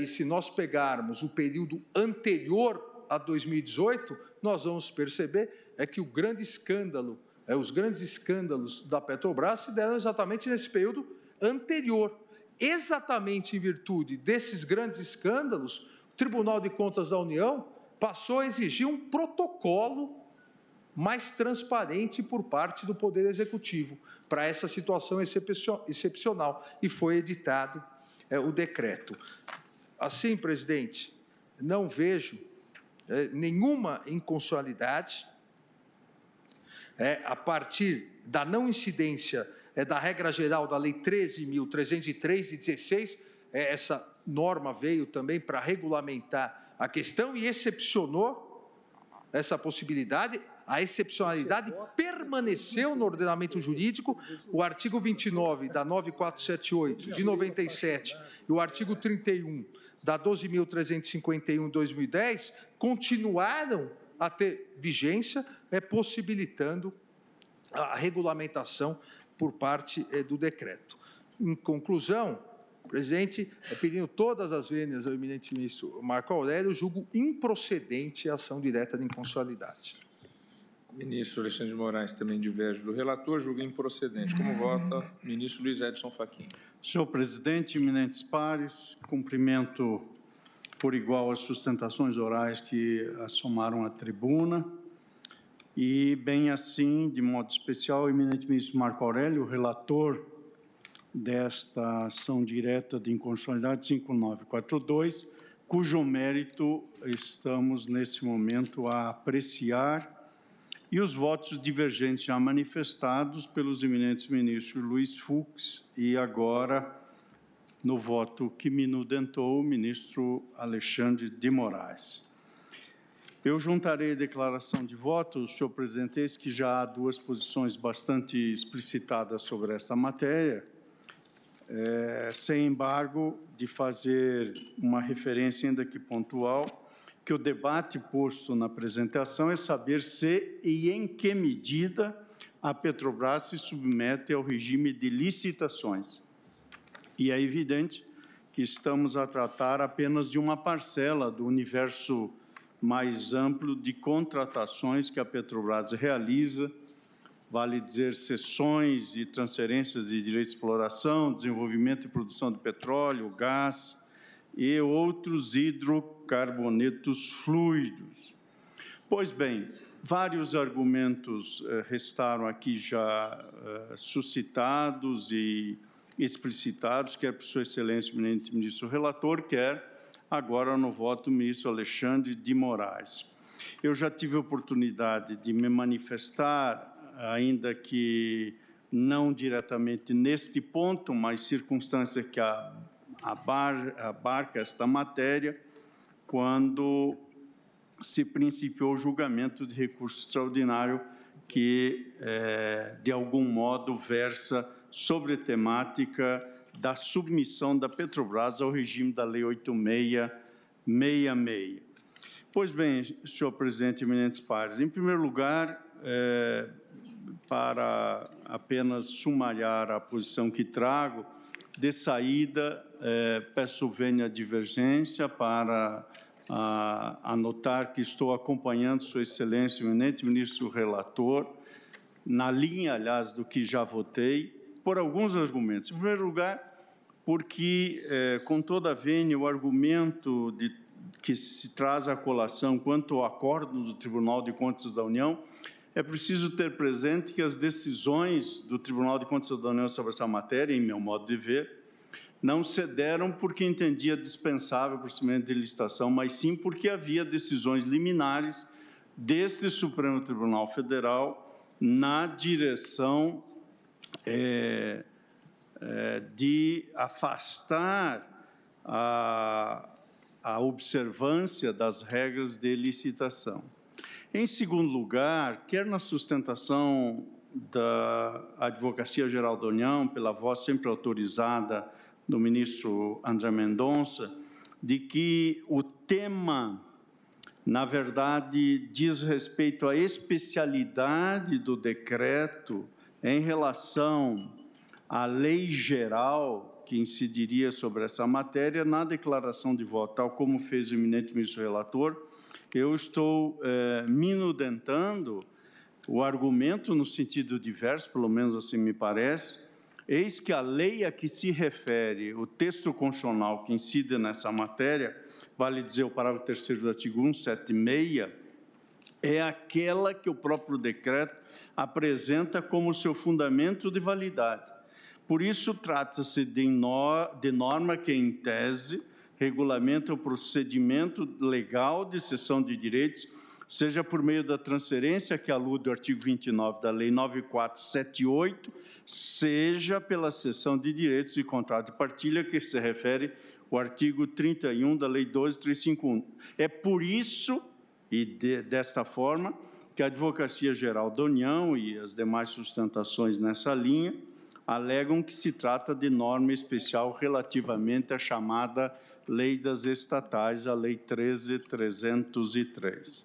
e se nós pegarmos o período anterior a 2018, nós vamos perceber que o grande escândalo, os grandes escândalos da Petrobras se deram exatamente nesse período anterior. Exatamente em virtude desses grandes escândalos, o Tribunal de Contas da União passou a exigir um protocolo mais transparente por parte do Poder Executivo para essa situação excepcional, e foi editado o decreto. Assim, presidente, não vejo nenhuma inconstitucionalidade a partir da não incidência da regra geral da Lei 13.303 de 16, essa norma veio também para regulamentar a questão e excepcionou essa possibilidade. A excepcionalidade permaneceu no ordenamento jurídico. O artigo 29 da 9478 de 97 e o artigo 31 da 12.351 de 2010 continuaram a ter vigência, possibilitando a regulamentação por parte do decreto. Em conclusão, presidente, pedindo todas as vênias ao eminente ministro Marco Aurélio, julgo improcedente a ação direta de inconstitucionalidade. Ministro Alexandre de Moraes também diverge do relator, julga improcedente. Como vota, ministro Luiz Edson Fachin? Senhor presidente, eminentes pares, cumprimento por igual as sustentações orais que assomaram à tribuna e, bem assim, de modo especial, o eminente ministro Marco Aurélio, relator desta ação direta de inconstitucionalidade 5942, cujo mérito estamos, nesse momento, a apreciar, e os votos divergentes já manifestados pelos eminentes ministros Luiz Fux e agora, no voto que me inudentou, o ministro Alexandre de Moraes. Eu juntarei a declaração de voto, senhor presidente, eis que já há duas posições bastante explicitadas sobre esta matéria, sem embargo, de fazer uma referência ainda que pontual, que o debate posto na apresentação é saber se e em que medida a Petrobras se submete ao regime de licitações. E é evidente que estamos a tratar apenas de uma parcela do universo mais amplo de contratações que a Petrobras realiza, vale dizer, cessões e transferências de direito de exploração, desenvolvimento e produção de petróleo, gás e outros hidrocarbonetos fluidos. Pois bem, vários argumentos restaram aqui já suscitados e explicitados, quer por Sua Excelência, eminente ministro relator, quer agora no voto do ministro Alexandre de Moraes. Eu já tive a oportunidade de me manifestar, ainda que não diretamente neste ponto, mas circunstância que abarca esta matéria, quando se principiou o julgamento de recurso extraordinário que, de algum modo, versa sobre a temática da submissão da Petrobras ao regime da Lei 8666. Pois bem, senhor presidente, eminentes pares, em primeiro lugar, para apenas sumariar a posição que trago, de saída, peço vênia divergência para anotar que estou acompanhando Sua Excelência, eminente ministro relator, na linha, aliás, do que já votei, por alguns argumentos. Em primeiro lugar, porque, com toda a vênia, o argumento que se traz à colação quanto ao acordo do Tribunal de Contas da União, é preciso ter presente que as decisões do Tribunal de Contas da União sobre essa matéria, em meu modo de ver, não se deram porque entendia dispensável o procedimento de licitação, mas sim porque havia decisões liminares deste Supremo Tribunal Federal na direção de afastar a observância das regras de licitação. Em segundo lugar, quer na sustentação da Advocacia Geral da União, pela voz sempre autorizada do ministro André Mendonça, de que o tema, na verdade, diz respeito à especialidade do decreto em relação à lei geral que incidiria sobre essa matéria, na declaração de voto, tal como fez o eminente ministro relator, eu estou minudentando o argumento no sentido diverso, pelo menos assim me parece, eis que a lei a que se refere o texto constitucional que incide nessa matéria, vale dizer o parágrafo 3º do artigo 176, é aquela que o próprio decreto apresenta como seu fundamento de validade. Por isso, trata-se de norma que, em tese, regulamenta o procedimento legal de cessão de direitos, seja por meio da transferência, que alude ao artigo 29 da Lei 9478, seja pela cessão de direitos de contrato de partilha, que se refere o artigo 31 da Lei 12.351. É por isso, e desta forma, que a Advocacia Geral da União e as demais sustentações nessa linha alegam que se trata de norma especial relativamente à chamada Lei das Estatais, a Lei 13.303.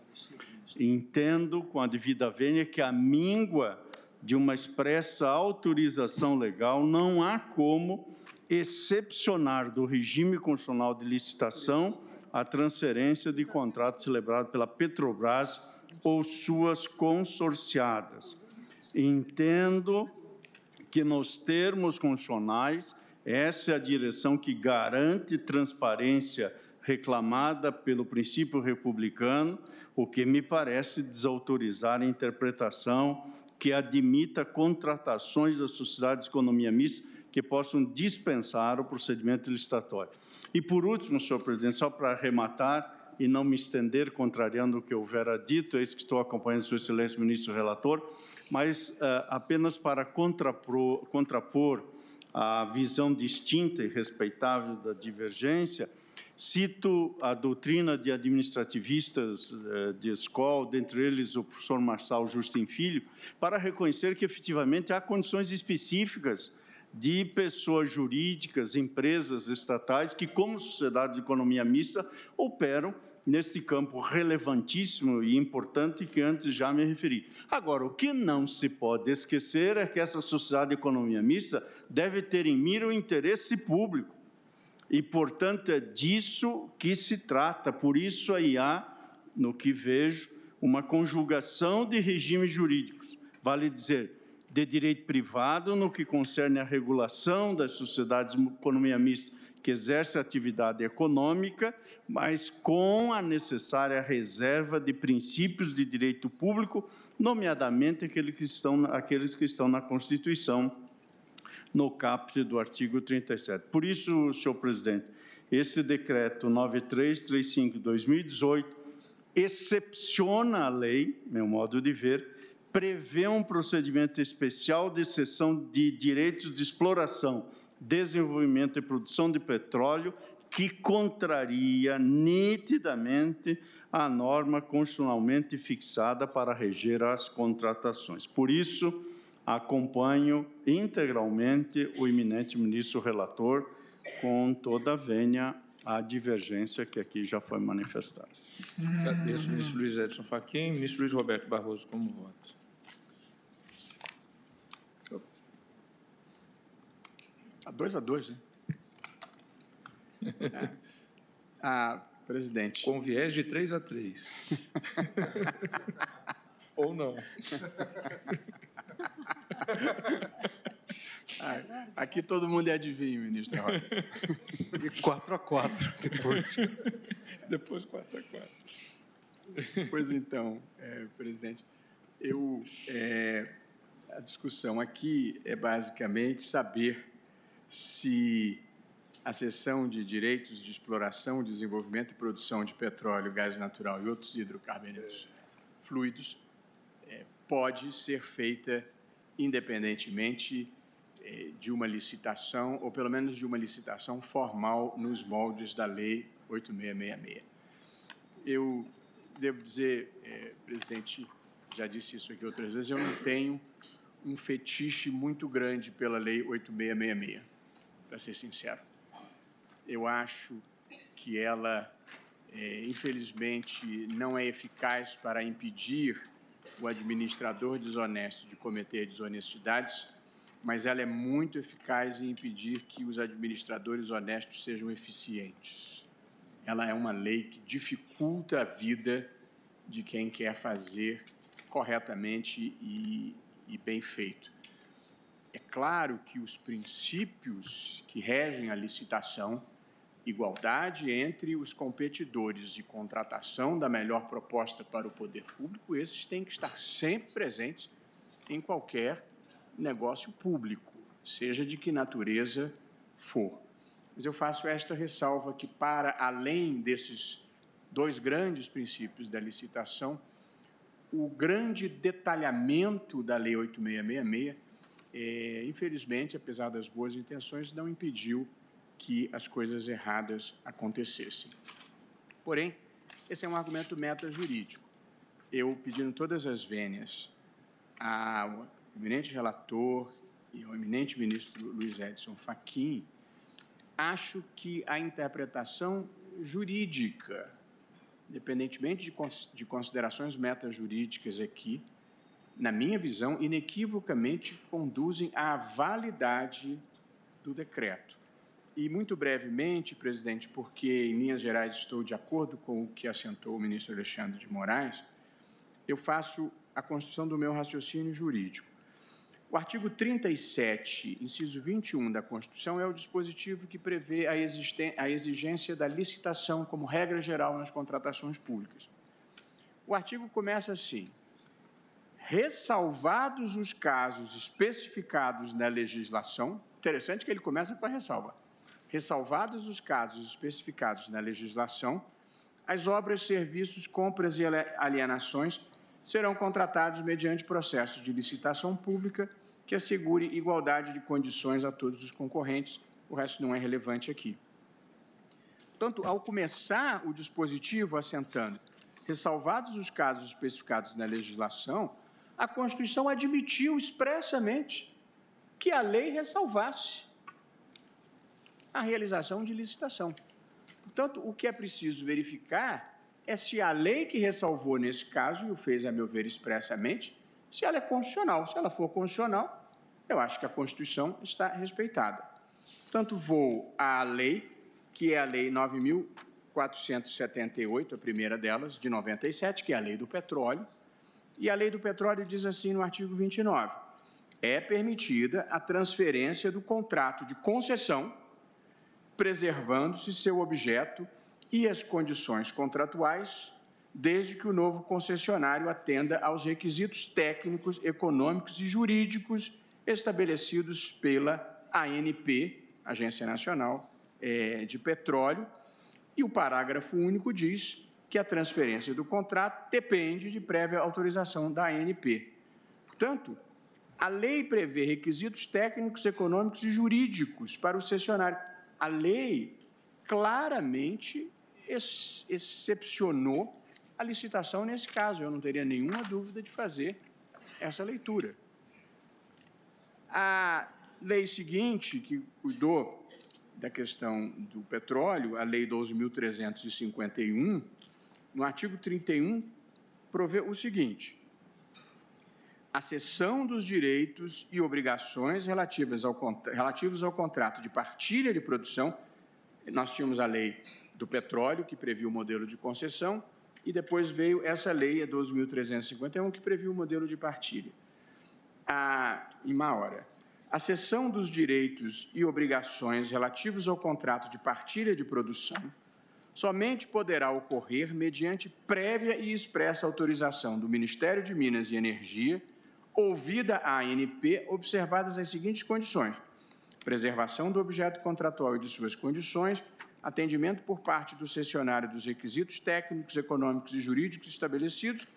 Entendo, com a devida vênia, que a míngua de uma expressa autorização legal não há como excepcionar do regime constitucional de licitação a transferência de contrato celebrado pela Petrobras ou suas consorciadas. Entendo que, nos termos constitucionais, essa é a direção que garante transparência reclamada pelo princípio republicano, o que me parece desautorizar a interpretação que admita contratações das sociedades de economia mista que possam dispensar o procedimento licitatório. E, por último, senhor presidente, só para arrematar e não me estender, contrariando o que houvera dito, é isso que estou acompanhando, Sua Excelência, ministro relator, mas apenas para contrapor a visão distinta e respeitável da divergência, cito a doutrina de administrativistas de escola, dentre eles o professor Marçal Justin Filho, para reconhecer que, efetivamente, há condições específicas de pessoas jurídicas, empresas estatais, que, como sociedades de economia mista, operam nesse campo relevantíssimo e importante que antes já me referi. Agora, o que não se pode esquecer é que essa sociedade de economia mista deve ter em mira o interesse público. E, portanto, é disso que se trata. Por isso, aí há, no que vejo, uma conjugação de regimes jurídicos. Vale dizer, de direito privado, no que concerne à regulação das sociedades de economia mista que exercem atividade econômica, mas com a necessária reserva de princípios de direito público, nomeadamente aqueles que estão na Constituição, no caput do artigo 37. Por isso, senhor presidente, esse decreto 9335/2018 excepciona a lei, meu modo de ver, prevê um procedimento especial de cessão de direitos de exploração, desenvolvimento e produção de petróleo que contraria nitidamente a norma constitucionalmente fixada para reger as contratações. Por isso, acompanho integralmente o eminente ministro relator, com toda a vênia a divergência que aqui já foi manifestada. Agradeço, ministro Luiz Edson Fachin. Ministro Luiz Roberto Barroso, como vota? A 2-2, né? Presidente. Com viés de 3-3. Ou não? Aqui todo mundo é adivinho, ministro Rosa. 4-4 depois. Depois 4-4. Pois então, presidente, a discussão aqui é basicamente saber se a cessão de direitos de exploração, desenvolvimento e produção de petróleo, gás natural e outros hidrocarbonetos fluidos pode ser feita independentemente de uma licitação, ou pelo menos de uma licitação formal nos moldes da Lei 8666. Eu devo dizer, presidente, já disse isso aqui outras vezes, eu não tenho um fetiche muito grande pela Lei 8666, para ser sincero. Eu acho que ela, infelizmente, não é eficaz para impedir o administrador desonesto de cometer desonestidades, mas ela é muito eficaz em impedir que os administradores honestos sejam eficientes. Ela é uma lei que dificulta a vida de quem quer fazer corretamente e bem feito. É claro que os princípios que regem a licitação, igualdade entre os competidores e contratação da melhor proposta para o poder público, esses têm que estar sempre presentes em qualquer negócio público, seja de que natureza for. Mas eu faço esta ressalva que, para além desses dois grandes princípios da licitação, o grande detalhamento da Lei 8666, infelizmente, apesar das boas intenções, não impediu que as coisas erradas acontecessem. Porém, esse é um argumento meta-jurídico. Eu, pedindo todas as vênias ao eminente relator e ao eminente ministro Luiz Edson Fachin, acho que a interpretação jurídica, independentemente de considerações meta-jurídicas aqui, na minha visão, inequivocamente conduzem à validade do decreto. E, muito brevemente, presidente, porque em linhas gerais estou de acordo com o que assentou o ministro Alexandre de Moraes, eu faço a construção do meu raciocínio jurídico. O artigo 37, inciso 21 da Constituição, é o dispositivo que prevê a exigência da licitação como regra geral nas contratações públicas. O artigo começa assim: ressalvados os casos especificados na legislação, interessante que ele começa com a ressalva, ressalvados os casos especificados na legislação, as obras, serviços, compras e alienações serão contratados mediante processo de licitação pública que assegure igualdade de condições a todos os concorrentes. O resto não é relevante aqui. Portanto, ao começar o dispositivo assentando, ressalvados os casos especificados na legislação, a Constituição admitiu expressamente que a lei ressalvasse a realização de licitação. Portanto, o que é preciso verificar é se a lei que ressalvou nesse caso, e o fez, a meu ver, expressamente, se ela é constitucional. Se ela for constitucional, eu acho que a Constituição está respeitada. Portanto, vou à lei, que é a Lei 9.478, a primeira delas, de 97, que é a Lei do Petróleo, e a Lei do Petróleo diz assim no artigo 29, é permitida a transferência do contrato de concessão, preservando-se seu objeto e as condições contratuais, desde que o novo concessionário atenda aos requisitos técnicos, econômicos e jurídicos estabelecidos pela ANP, Agência Nacional de Petróleo, e o parágrafo único diz que a transferência do contrato depende de prévia autorização da ANP. Portanto, a lei prevê requisitos técnicos, econômicos e jurídicos para o cessionário. A lei claramente excepcionou a licitação nesse caso. Eu não teria nenhuma dúvida de fazer essa leitura. A lei seguinte, que cuidou da questão do petróleo, a Lei 12.351, no artigo 31, provê o seguinte: a cessão dos direitos e obrigações relativos ao contrato de partilha de produção. Nós tínhamos a lei do petróleo, que previa o modelo de concessão, e depois veio essa lei, a 12.351, que previa o modelo de partilha. Em uma hora, a cessão dos direitos e obrigações relativos ao contrato de partilha de produção somente poderá ocorrer mediante prévia e expressa autorização do Ministério de Minas e Energia, ouvida a ANP, observadas as seguintes condições: preservação do objeto contratual e de suas condições, atendimento por parte do cessionário dos requisitos técnicos, econômicos e jurídicos estabelecidos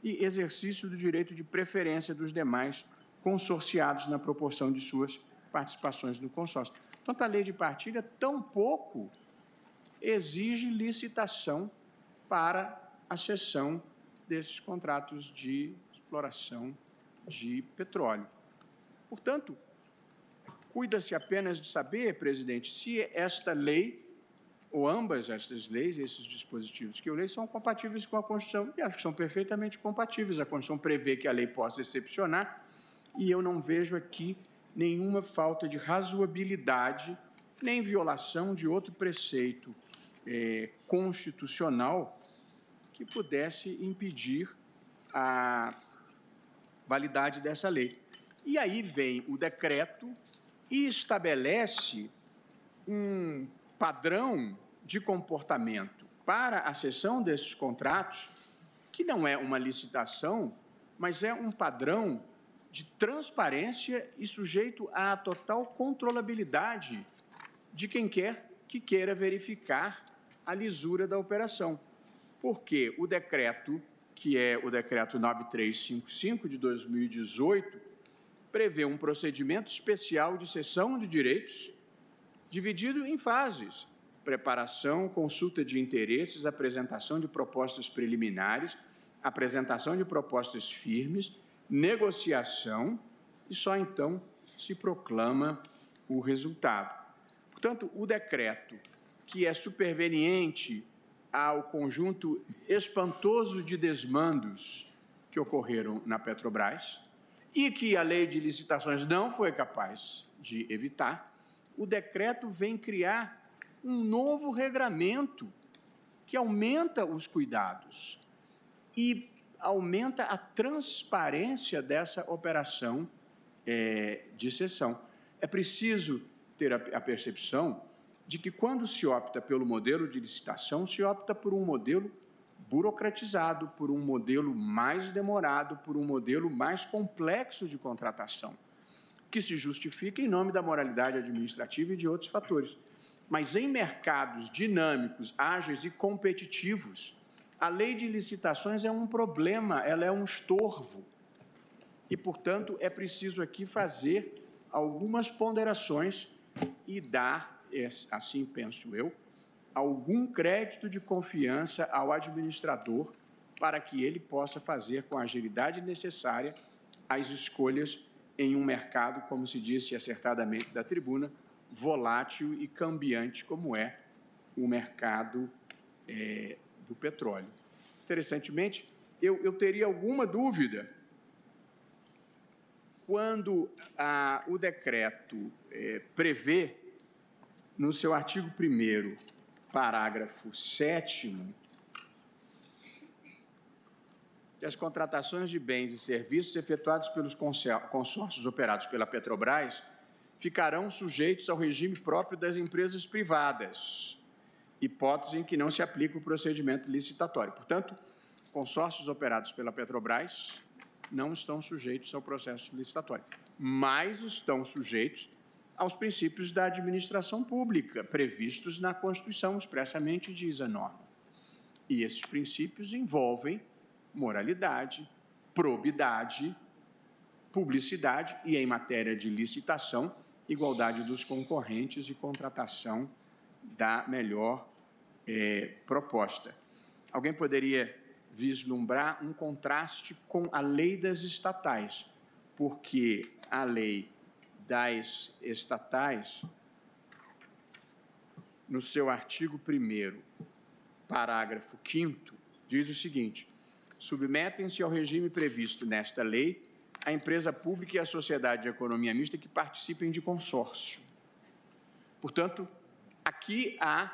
e exercício do direito de preferência dos demais consorciados na proporção de suas participações no consórcio. Portanto, a lei de partilha tampouco exige licitação para a cessão desses contratos de exploração de petróleo. Portanto, cuida-se apenas de saber, presidente, se esta lei, ou ambas estas leis, esses dispositivos que eu leio, são compatíveis com a Constituição, e acho que são perfeitamente compatíveis. A Constituição prevê que a lei possa excepcionar, e eu não vejo aqui nenhuma falta de razoabilidade, nem violação de outro preceito constitucional que pudesse impedir a validade dessa lei. E aí vem o decreto e estabelece um padrão de comportamento para a cessão desses contratos, que não é uma licitação, mas é um padrão de transparência e sujeito à total controlabilidade de quem quer que queira verificar a lisura da operação. Porque o decreto, que é o decreto 9355 de 2018, prevê um procedimento especial de cessão de direitos dividido em fases: preparação, consulta de interesses, apresentação de propostas preliminares, apresentação de propostas firmes, negociação, e só então se proclama o resultado. Portanto, o decreto, que é superveniente ao conjunto espantoso de desmandos que ocorreram na Petrobras e que a lei de licitações não foi capaz de evitar, o decreto vem criar um novo regramento que aumenta os cuidados e aumenta a transparência dessa operação de cessão. É preciso ter a percepção de que, quando se opta pelo modelo de licitação, se opta por um modelo burocratizado, por um modelo mais demorado, por um modelo mais complexo de contratação, que se justifica em nome da moralidade administrativa e de outros fatores. Mas em mercados dinâmicos, ágeis e competitivos, a lei de licitações é um problema, ela é um estorvo. E, portanto, é preciso aqui fazer algumas ponderações e dar, assim penso eu, algum crédito de confiança ao administrador para que ele possa fazer com a agilidade necessária as escolhas em um mercado, como se disse acertadamente da tribuna, volátil e cambiante como é o mercado do petróleo. Interessantemente, eu teria alguma dúvida quando o decreto prevê, no seu artigo 1º, parágrafo 7º, que as contratações de bens e serviços efetuados pelos consórcios operados pela Petrobras ficarão sujeitos ao regime próprio das empresas privadas, hipótese em que não se aplica o procedimento licitatório. Portanto, consórcios operados pela Petrobras não estão sujeitos ao processo licitatório, mas estão sujeitos aos princípios da administração pública, previstos na Constituição, expressamente diz a norma. E esses princípios envolvem moralidade, probidade, publicidade e, em matéria de licitação, igualdade dos concorrentes e contratação da melhor proposta. Alguém poderia vislumbrar um contraste com a lei das estatais, porque a lei das estatais, no seu artigo 1º, parágrafo 5º, diz o seguinte: submetem-se ao regime previsto nesta lei a empresa pública e a sociedade de economia mista que participem de consórcio. Portanto, aqui há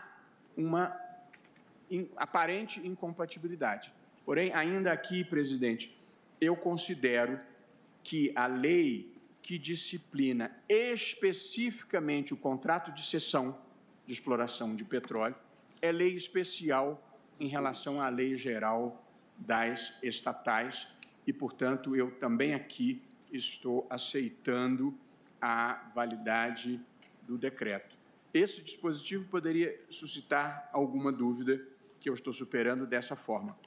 uma aparente incompatibilidade. Porém, ainda aqui, presidente, eu considero que a lei que disciplina especificamente o contrato de cessão de exploração de petróleo é lei especial em relação à lei geral das estatais e, portanto, eu também aqui estou aceitando a validade do decreto. Esse dispositivo poderia suscitar alguma dúvida que eu estou superando dessa forma,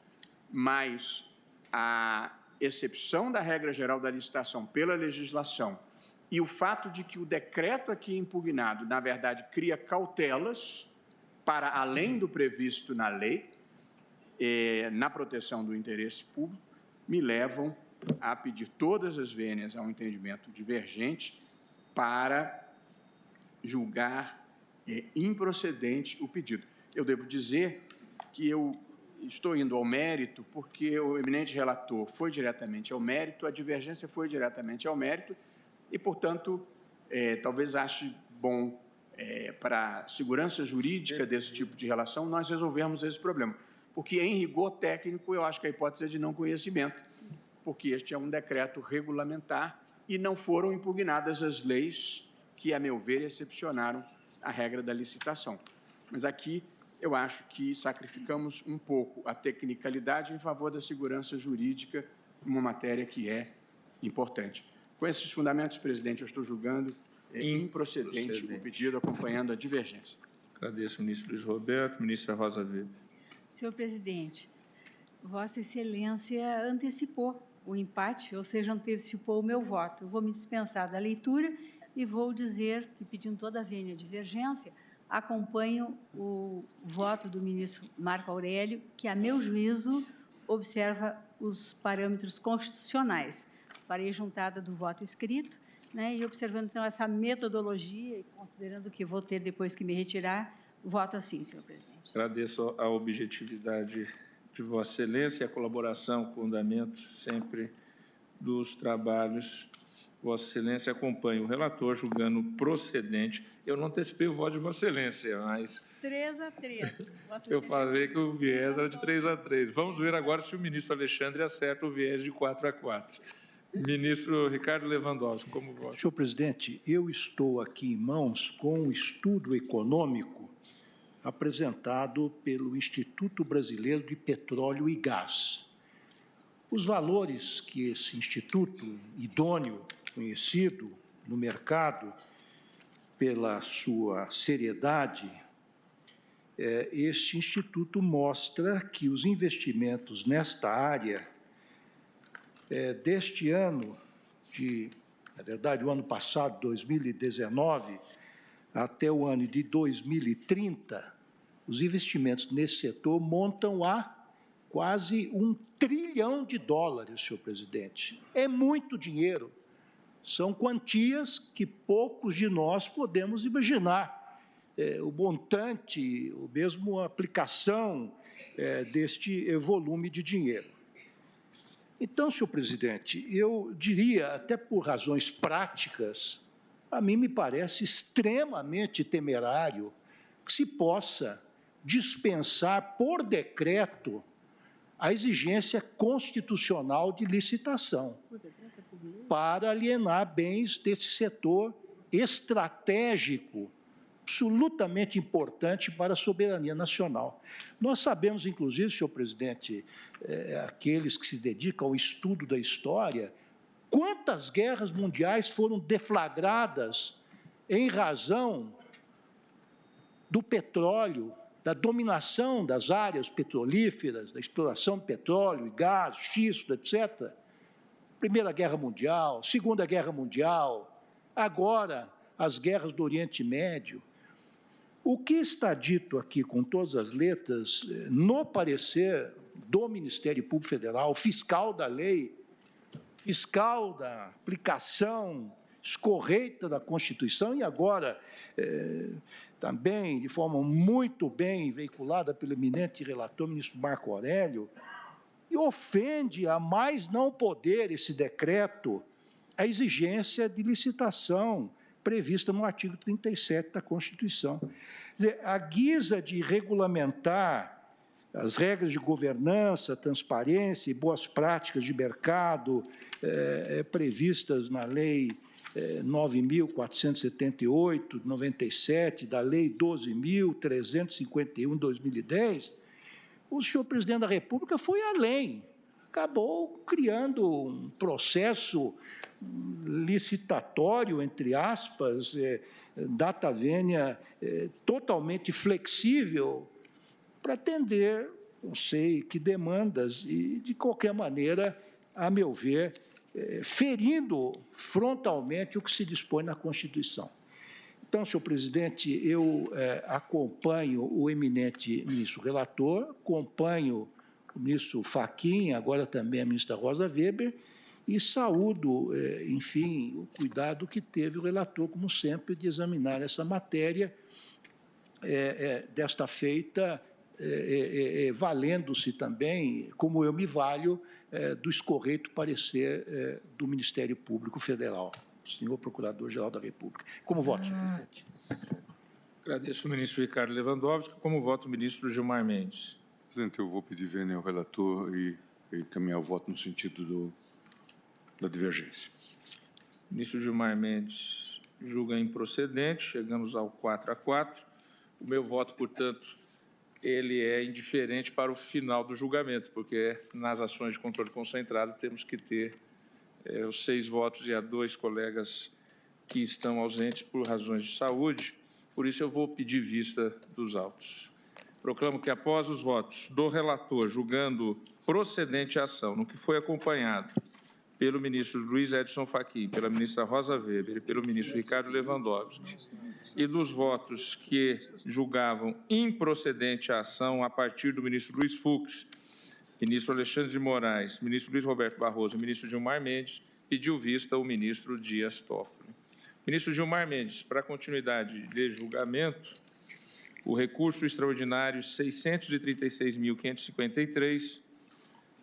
mas a exceção da regra geral da licitação pela legislação e o fato de que o decreto aqui impugnado, na verdade, cria cautelas para além do previsto na lei, na proteção do interesse público, me levam a pedir todas as vênias a um entendimento divergente para julgar improcedente o pedido. Eu devo dizer que eu estou indo ao mérito porque o eminente relator foi diretamente ao mérito, a divergência foi diretamente ao mérito e, portanto, talvez ache bom, para a segurança jurídica desse tipo de relação, nós resolvermos esse problema. Porque, em rigor técnico, eu acho que a hipótese é de não conhecimento, porque este é um decreto regulamentar e não foram impugnadas as leis que, a meu ver, excepcionaram a regra da licitação. Mas aqui eu acho que sacrificamos um pouco a tecnicalidade em favor da segurança jurídica, uma matéria que é importante. Com esses fundamentos, presidente, eu estou julgando improcedente o pedido, acompanhando a divergência. Agradeço, ministro Luiz Roberto. Ministra Rosa Weber. Senhor presidente, Vossa Excelência antecipou o empate, ou seja, antecipou o meu voto. Eu vou me dispensar da leitura e vou dizer que, pedindo toda a vênia divergência, acompanho o voto do ministro Marco Aurélio, que, a meu juízo, observa os parâmetros constitucionais. Farei juntada do voto escrito, né, e observando, então, essa metodologia e considerando que vou ter, depois que me retirar, voto assim, senhor presidente. Agradeço a objetividade de Vossa Excelência e a colaboração com o andamento sempre dos trabalhos. Vossa Excelência acompanha o relator, julgando procedente. Eu não antecipei o voto de Vossa Excelência, mas... 3-3. Eu falei que o viés era de 3-3. Vamos ver agora se o ministro Alexandre acerta o viés de 4-4. Ministro Ricardo Lewandowski, como vota? Senhor presidente, eu estou aqui em mãos com um estudo econômico apresentado pelo Instituto Brasileiro de Petróleo e Gás. Os valores que esse instituto, idôneo, conhecido no mercado pela sua seriedade, este instituto mostra que os investimentos nesta área deste ano, na verdade, o ano passado, 2019, até o ano de 2030, os investimentos nesse setor montam a quase $1 trilhão, senhor presidente. É muito dinheiro. São quantias que poucos de nós podemos imaginar. O montante, ou mesmo a aplicação deste volume de dinheiro. Então, senhor presidente, eu diria, até por razões práticas, a mim me parece extremamente temerário que se possa dispensar por decreto a exigência constitucional de licitação para alienar bens desse setor estratégico, absolutamente importante para a soberania nacional. Nós sabemos, inclusive, senhor presidente, aqueles que se dedicam ao estudo da história, quantas guerras mundiais foram deflagradas em razão do petróleo, da dominação das áreas petrolíferas, da exploração de petróleo e gás, xisto, etc. Primeira Guerra Mundial, Segunda Guerra Mundial, agora as guerras do Oriente Médio. O que está dito aqui com todas as letras, no parecer do Ministério Público Federal, fiscal da lei, fiscal da aplicação escorreita da Constituição, e agora também, de forma muito bem veiculada pelo eminente relator, ministro Marco Aurélio, e ofende a mais não poder esse decreto a exigência de licitação prevista no artigo 37 da Constituição. Quer dizer, a guisa de regulamentar as regras de governança, transparência e boas práticas de mercado previstas na Lei 9.478, de 97, da Lei 12.351, de 2010, o senhor presidente da República foi além, acabou criando um processo licitatório, entre aspas, data vênia, totalmente flexível, para atender, não sei que demandas, e, de qualquer maneira, a meu ver, ferindo frontalmente o que se dispõe na Constituição. Então, senhor presidente, eu acompanho o eminente ministro relator, acompanho o ministro Fachin, agora também a ministra Rosa Weber, e saúdo, enfim, o cuidado que teve o relator, como sempre, de examinar essa matéria desta feita, valendo-se também, como eu me valho, do escorreito parecer do Ministério Público Federal, senhor Procurador-Geral da República. Como voto, senhor presidente? Agradeço o ministro Ricardo Lewandowski. Como voto o ministro Gilmar Mendes? Presidente, eu vou pedir vênia ao relator e encaminhar o voto no sentido da divergência. O ministro Gilmar Mendes julga improcedente. Chegamos ao 4-4. O meu voto, portanto, ele é indiferente para o final do julgamento, porque nas ações de controle concentrado temos que ter os 6 votos e há 2 colegas que estão ausentes por razões de saúde. Por isso, eu vou pedir vista dos autos. Proclamo que, após os votos do relator julgando procedente a ação, no que foi acompanhado pelo ministro Luiz Edson Fachin, pela ministra Rosa Weber e pelo ministro Ricardo Lewandowski, e dos votos que julgavam improcedente a ação a partir do ministro Luiz Fux, ministro Alexandre de Moraes, ministro Luiz Roberto Barroso e ministro Gilmar Mendes, pediu vista o ministro Dias Toffoli. Ministro Gilmar Mendes, para continuidade de julgamento, o recurso extraordinário 636.553,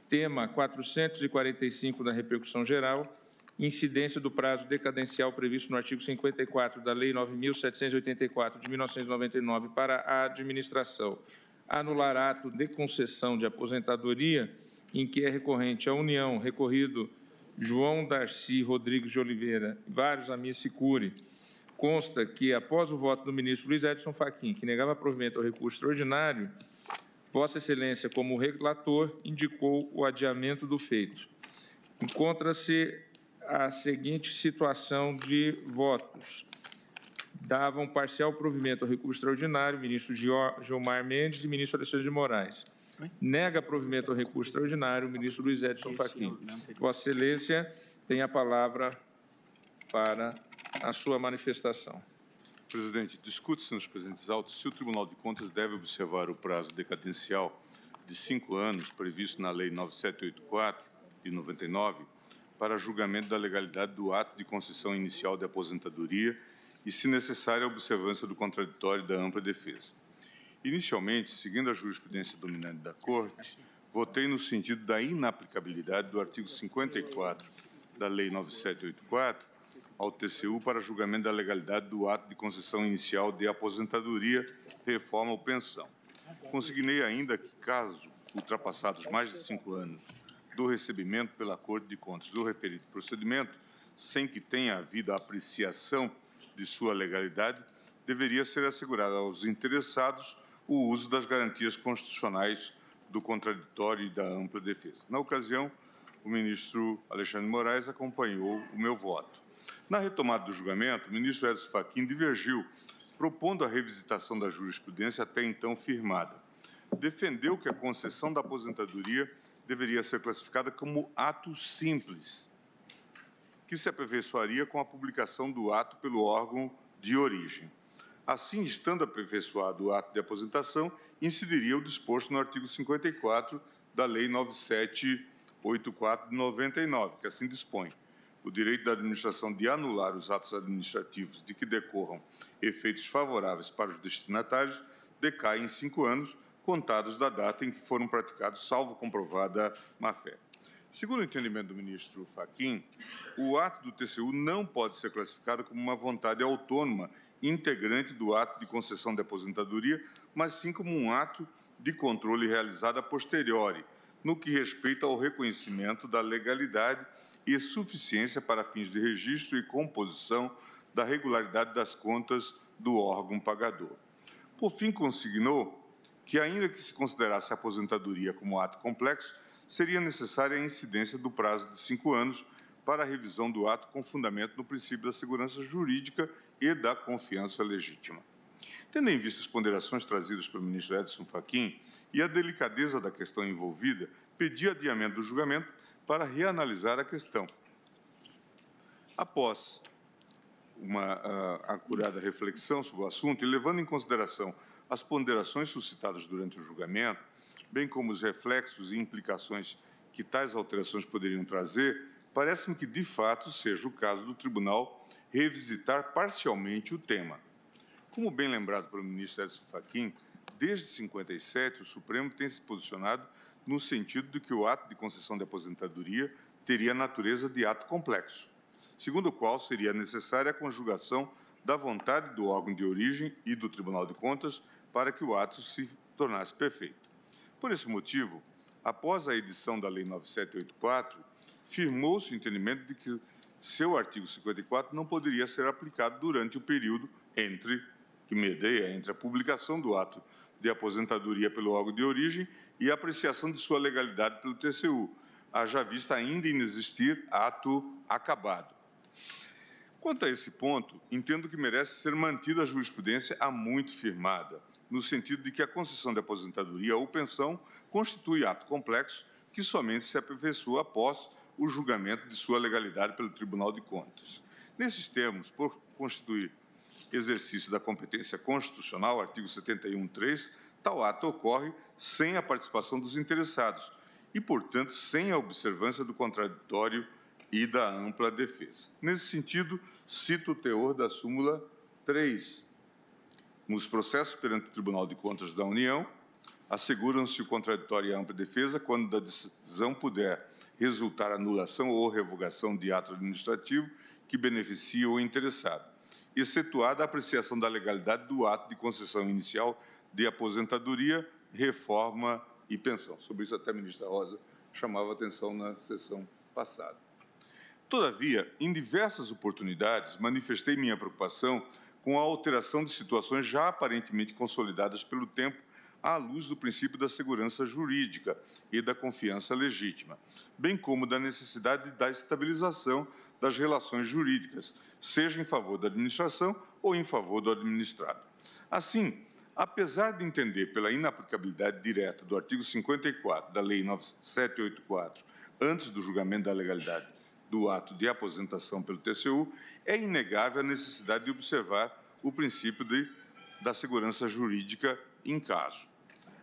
tema 445 da repercussão geral, incidência do prazo decadencial previsto no artigo 54 da Lei 9.784 de 1999 para a administração, anular ato de concessão de aposentadoria em que é recorrente a União, recorrido João Darcy Rodrigues de Oliveira, vários Amis Sicuri. Consta que, após o voto do ministro Luiz Edson Fachin, que negava provimento ao recurso extraordinário, Vossa Excelência, como relator, indicou o adiamento do feito. Encontra-se a seguinte situação de votos. Davam parcial provimento ao recurso extraordinário o ministro Gilmar Mendes e o ministro Alexandre de Moraes. Nega provimento ao recurso extraordinário o ministro Luiz Edson Fachin. Vossa Excelência tem a palavra para a sua manifestação. Presidente, discute-se nos presentes autos se o Tribunal de Contas deve observar o prazo decadencial de 5 anos previsto na Lei 9784 de 99 para julgamento da legalidade do ato de concessão inicial de aposentadoria e, se necessária, a observância do contraditório da ampla defesa. Inicialmente, seguindo a jurisprudência dominante da Corte, votei no sentido da inaplicabilidade do artigo 54 da Lei 9784 ao TCU para julgamento da legalidade do ato de concessão inicial de aposentadoria, reforma ou pensão. Consignei ainda que, caso ultrapassados mais de 5 anos do recebimento pela Corte de Contas do referido procedimento, sem que tenha havido a apreciação de sua legalidade, deveria ser assegurado aos interessados o uso das garantias constitucionais do contraditório e da ampla defesa. Na ocasião, o ministro Alexandre de Moraes acompanhou o meu voto. Na retomada do julgamento, o ministro Edson Fachin divergiu, propondo a revisitação da jurisprudência até então firmada. Defendeu que a concessão da aposentadoria deveria ser classificada como ato simples, que se aperfeiçoaria com a publicação do ato pelo órgão de origem. Assim, estando aperfeiçoado o ato de aposentação, incidiria o disposto no artigo 54 da Lei 9784 de 99, que assim dispõe: o direito da administração de anular os atos administrativos de que decorram efeitos favoráveis para os destinatários decai em 5 anos, contados da data em que foram praticados, salvo comprovada má-fé. Segundo o entendimento do ministro Fachin, o ato do TCU não pode ser classificado como uma vontade autônoma integrante do ato de concessão de aposentadoria, mas sim como um ato de controle realizado a posteriori, no que respeita ao reconhecimento da legalidade e suficiência para fins de registro e composição da regularidade das contas do órgão pagador. Por fim, consignou que, ainda que se considerasse a aposentadoria como ato complexo, seria necessária a incidência do prazo de 5 anos para a revisão do ato com fundamento no princípio da segurança jurídica e da confiança legítima. Tendo em vista as ponderações trazidas pelo ministro Edson Fachin e a delicadeza da questão envolvida, pedi adiamento do julgamento para reanalisar a questão. Após uma acurada reflexão sobre o assunto e levando em consideração as ponderações suscitadas durante o julgamento, bem como os reflexos e implicações que tais alterações poderiam trazer, parece-me que, de fato, seja o caso do Tribunal revisitar parcialmente o tema. Como bem lembrado pelo ministro Edson Fachin, desde 1957, o Supremo tem se posicionado no sentido de que o ato de concessão de aposentadoria teria natureza de ato complexo, segundo o qual seria necessária a conjugação da vontade do órgão de origem e do Tribunal de Contas para que o ato se tornasse perfeito. Por esse motivo, após a edição da Lei 9784, firmou-se o entendimento de que seu artigo 54 não poderia ser aplicado durante o período que medeia entre a publicação do ato de aposentadoria pelo órgão de origem e a apreciação de sua legalidade pelo TCU, haja vista ainda inexistir ato acabado. Quanto a esse ponto, entendo que merece ser mantida a jurisprudência há muito firmada, no sentido de que a concessão de aposentadoria ou pensão constitui ato complexo que somente se aperfeiçoa após o julgamento de sua legalidade pelo Tribunal de Contas. Nesses termos, por constituir exercício da competência constitucional, artigo 71.3, tal ato ocorre sem a participação dos interessados e, portanto, sem a observância do contraditório e da ampla defesa. Nesse sentido, cito o teor da súmula 3. Nos processos perante o Tribunal de Contas da União, asseguram-se o contraditório e a ampla defesa quando da decisão puder resultar anulação ou revogação de ato administrativo que beneficie o interessado, excetuada a apreciação da legalidade do ato de concessão inicial de aposentadoria, reforma e pensão. Sobre isso até a ministra Rosa chamava atenção na sessão passada. Todavia, em diversas oportunidades, manifestei minha preocupação com a alteração de situações já aparentemente consolidadas pelo tempo à luz do princípio da segurança jurídica e da confiança legítima, bem como da necessidade da estabilização das relações jurídicas, seja em favor da administração ou em favor do administrado. Assim, apesar de entender pela inaplicabilidade direta do artigo 54 da Lei 9784, antes do julgamento da legalidade do ato de aposentação pelo TCU, é inegável a necessidade de observar o princípio da segurança jurídica em caso.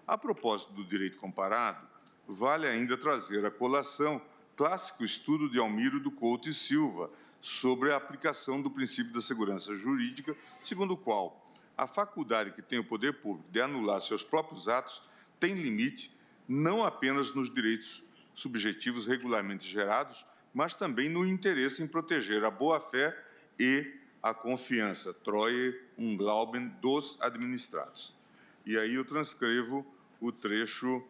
A propósito do direito comparado, vale ainda trazer à colação clássico estudo de Almiro do Couto e Silva sobre a aplicação do princípio da segurança jurídica, segundo o qual a faculdade que tem o poder público de anular seus próprios atos tem limite não apenas nos direitos subjetivos regularmente gerados, mas também no interesse em proteger a boa-fé e a confiança, Treue und Glauben, dos administrados. E aí eu transcrevo o trecho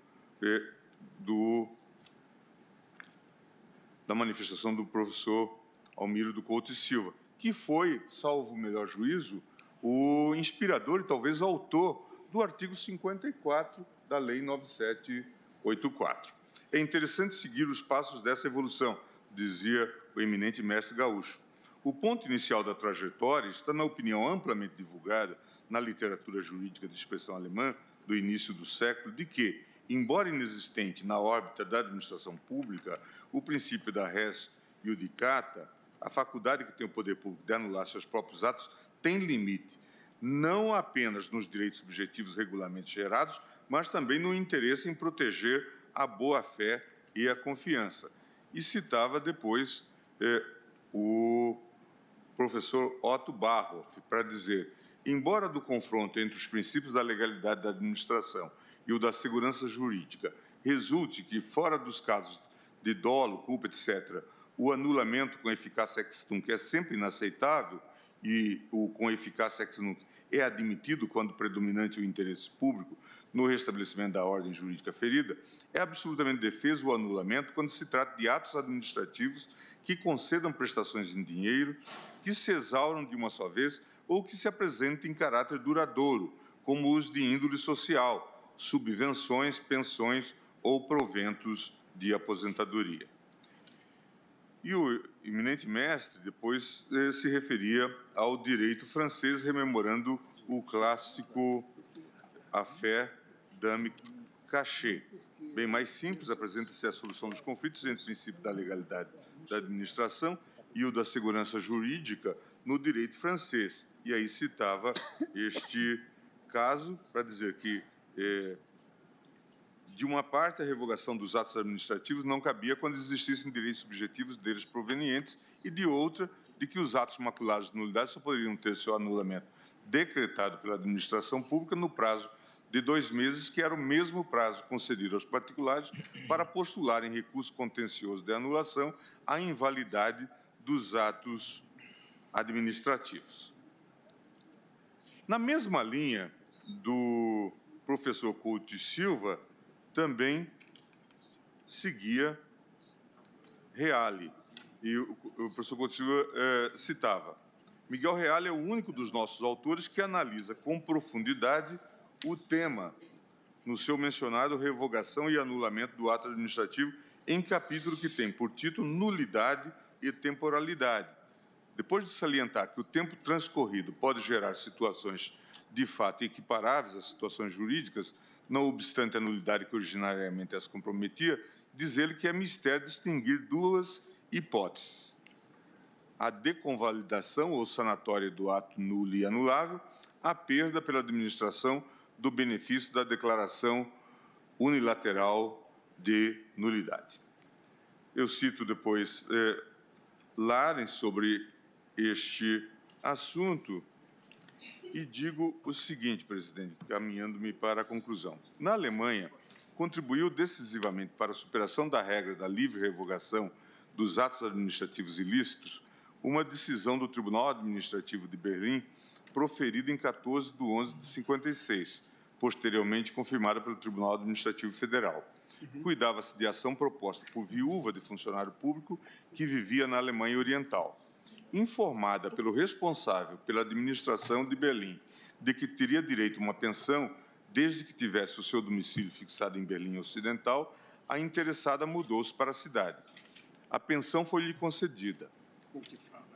da manifestação do professor Almiro do Couto e Silva, que foi, salvo o melhor juízo, o inspirador e talvez autor do artigo 54 da Lei 9784. É interessante seguir os passos dessa evolução, dizia o eminente mestre gaúcho. O ponto inicial da trajetória está na opinião amplamente divulgada na literatura jurídica de expressão alemã do início do século de que, embora inexistente na órbita da administração pública, o princípio da res iudicata, a faculdade que tem o poder público de anular seus próprios atos, tem limite, não apenas nos direitos subjetivos regularmente gerados, mas também no interesse em proteger a boa-fé e a confiança. E citava depois o professor Otto Barhoff para dizer: embora do confronto entre os princípios da legalidade da administração e o da segurança jurídica resulte que, fora dos casos de dolo, culpa, etc., o anulamento com eficácia ex nunc é sempre inaceitável e o com eficácia ex nunc é admitido quando predominante o interesse público no restabelecimento da ordem jurídica ferida, é absolutamente defeso o anulamento quando se trata de atos administrativos que concedam prestações em dinheiro, que se exauram de uma só vez ou que se apresentem em caráter duradouro, como os de índole social, subvenções, pensões ou proventos de aposentadoria. E o eminente mestre depois se referia ao direito francês, rememorando o clássico Affaire Dame Cachet. Bem mais simples, apresenta-se a solução dos conflitos entre o princípio da legalidade da administração e o da segurança jurídica no direito francês. E aí citava este caso para dizer que, de uma parte, a revogação dos atos administrativos não cabia quando existissem direitos subjetivos deles provenientes e, de outra, de que os atos maculados de nulidade só poderiam ter seu anulamento decretado pela administração pública no prazo de 2 meses, que era o mesmo prazo concedido aos particulares para postularem recurso contencioso de anulação à invalidade dos atos administrativos. Na mesma linha do professor Couto e Silva, também seguia Reale. E o professor Couto e Silva citava: Miguel Reale é o único dos nossos autores que analisa com profundidade o tema no seu mencionado Revogação e Anulamento do Ato Administrativo, em capítulo que tem por título Nulidade e Temporalidade. Depois de salientar que o tempo transcorrido pode gerar situações de fato equiparáveis às situações jurídicas, não obstante a nulidade que originariamente as comprometia, diz ele que é mister distinguir duas hipóteses: a deconvalidação ou sanatória do ato nulo e anulável, a perda pela administração do benefício da declaração unilateral de nulidade. Eu cito depois Laren sobre este assunto e digo o seguinte, presidente, caminhando-me para a conclusão. Na Alemanha, contribuiu decisivamente para a superação da regra da livre revogação dos atos administrativos ilícitos uma decisão do Tribunal Administrativo de Berlim proferida em 14 de 11 de 56, posteriormente confirmada pelo Tribunal Administrativo Federal. Cuidava-se de ação proposta por viúva de funcionário público que vivia na Alemanha Oriental. Informada pelo responsável pela administração de Berlim de que teria direito a uma pensão desde que tivesse o seu domicílio fixado em Berlim Ocidental, a interessada mudou-se para a cidade. A pensão foi-lhe concedida.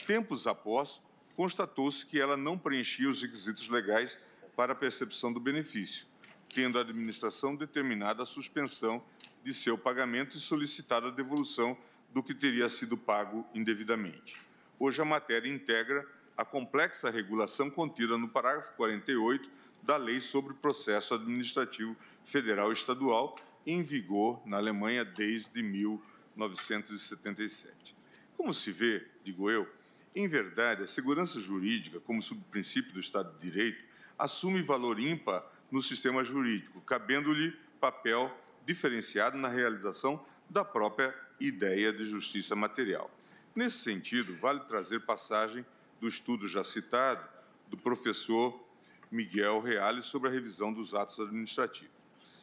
Tempos após, constatou-se que ela não preenchia os requisitos legais para a percepção do benefício, tendo a administração determinado a suspensão de seu pagamento e solicitado a devolução do que teria sido pago indevidamente. Hoje a matéria integra a complexa regulação contida no parágrafo 48 da Lei sobre Processo Administrativo Federal e Estadual, em vigor na Alemanha desde 1977. Como se vê, digo eu, em verdade, a segurança jurídica, como subprincípio do Estado de Direito, assume valor ímpar no sistema jurídico, cabendo-lhe papel diferenciado na realização da própria ideia de justiça material. Nesse sentido, vale trazer passagem do estudo já citado do professor Miguel Reale sobre a revisão dos atos administrativos.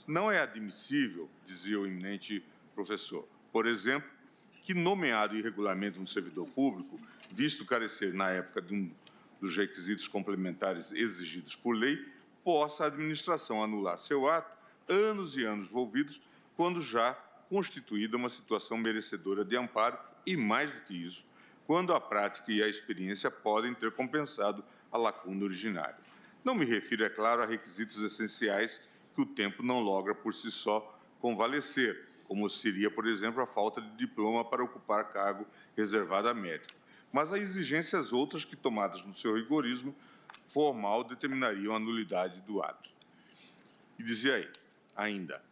Não é admissível, dizia o eminente professor, por exemplo, que nomeado irregularmente um servidor público, visto carecer na época dos requisitos complementares exigidos por lei, possa a administração anular seu ato anos e anos envolvidos, quando já constituída uma situação merecedora de amparo e, mais do que isso, quando a prática e a experiência podem ter compensado a lacuna originária. Não me refiro, é claro, a requisitos essenciais que o tempo não logra por si só convalescer, como seria, por exemplo, a falta de diploma para ocupar cargo reservado a médico, mas a exigências outras que, tomadas no seu rigorismo formal, determinariam a nulidade do ato. E dizia aí, ainda,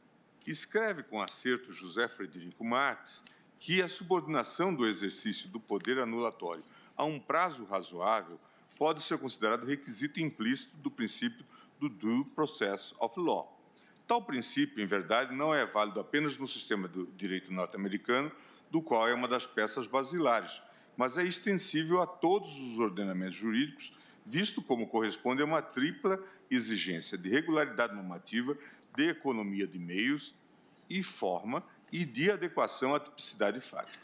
escreve com acerto José Frederico Marx que a subordinação do exercício do poder anulatório a um prazo razoável pode ser considerado requisito implícito do princípio do due process of law. Tal princípio, em verdade, não é válido apenas no sistema do direito norte-americano, do qual é uma das peças basilares, mas é extensível a todos os ordenamentos jurídicos, visto como corresponde a uma tripla exigência de regularidade normativa, de economia de meios e forma e de adequação à tipicidade fática.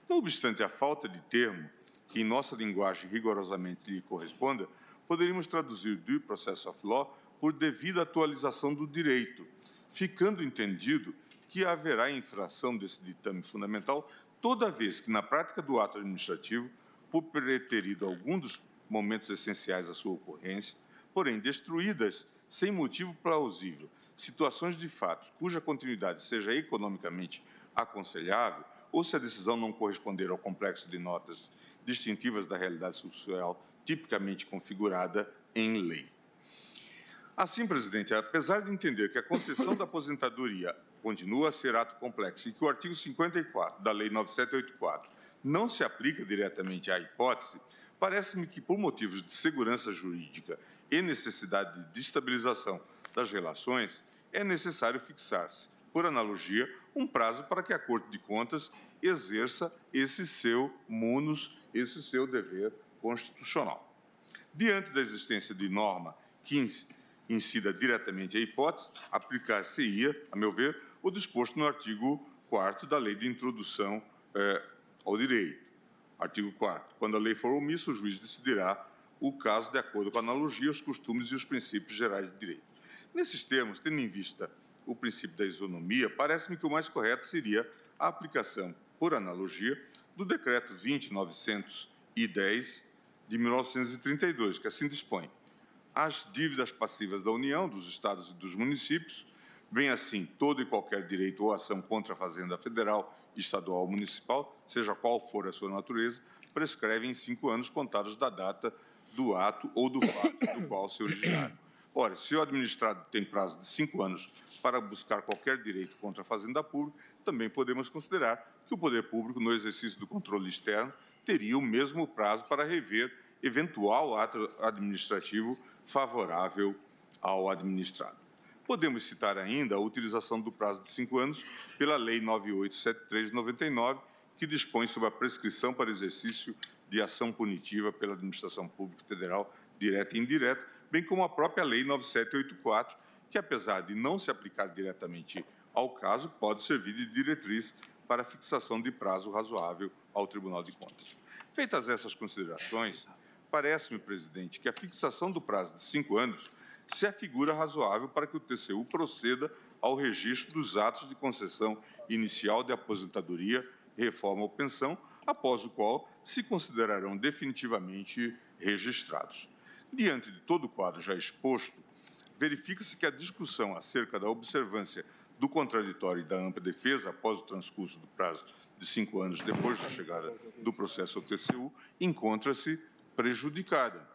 Não obstante a falta de termo, que em nossa linguagem rigorosamente lhe corresponda, poderíamos traduzir due process of law por devida atualização do direito, ficando entendido que haverá infração desse ditame fundamental toda vez que, na prática do ato administrativo, por preterido algum dos momentos essenciais à sua ocorrência, porém destruídas sem motivo plausível, situações de fato cuja continuidade seja economicamente aconselhável, ou se a decisão não corresponder ao complexo de notas distintivas da realidade social tipicamente configurada em lei. Assim, presidente, apesar de entender que a concessão da aposentadoria continua a ser ato complexo e que o artigo 54 da Lei 9784 não se aplica diretamente à hipótese, parece-me que, por motivos de segurança jurídica e necessidade de estabilização das relações, é necessário fixar-se, por analogia, um prazo para que a Corte de Contas exerça esse seu munus, esse seu dever constitucional. Diante da existência de norma que incida diretamente a hipótese, aplicar-se-ia, a meu ver, o disposto no artigo 4º da Lei de Introdução ao Direito. Artigo 4º. Quando a lei for omissa, o juiz decidirá o caso de acordo com a analogia, os costumes e os princípios gerais de direito. Nesses termos, tendo em vista o princípio da isonomia, parece-me que o mais correto seria a aplicação, por analogia, do Decreto 20.910 de 1932, que assim dispõe: as dívidas passivas da União, dos Estados e dos municípios, Bem assim, todo e qualquer direito ou ação contra a Fazenda Federal, estadual ou municipal, seja qual for a sua natureza, prescreve em 5 anos contados da data do ato ou do fato do qual se originaram. Ora, se o administrado tem prazo de 5 anos para buscar qualquer direito contra a Fazenda Pública, também podemos considerar que o poder público, no exercício do controle externo, teria o mesmo prazo para rever eventual ato administrativo favorável ao administrado. Podemos citar ainda a utilização do prazo de 5 anos pela Lei 9873 de 99, que dispõe sobre a prescrição para exercício de ação punitiva pela administração pública federal, direta e indireta, bem como a própria Lei 9784, que, apesar de não se aplicar diretamente ao caso, pode servir de diretriz para a fixação de prazo razoável ao Tribunal de Contas. Feitas essas considerações, parece-me, presidente, que a fixação do prazo de 5 anos se afigura razoável para que o TCU proceda ao registro dos atos de concessão inicial de aposentadoria, reforma ou pensão, após o qual se considerarão definitivamente registrados. Diante de todo o quadro já exposto, verifica-se que a discussão acerca da observância do contraditório e da ampla defesa após o transcurso do prazo de 5 anos depois da chegada do processo ao TCU encontra-se prejudicada.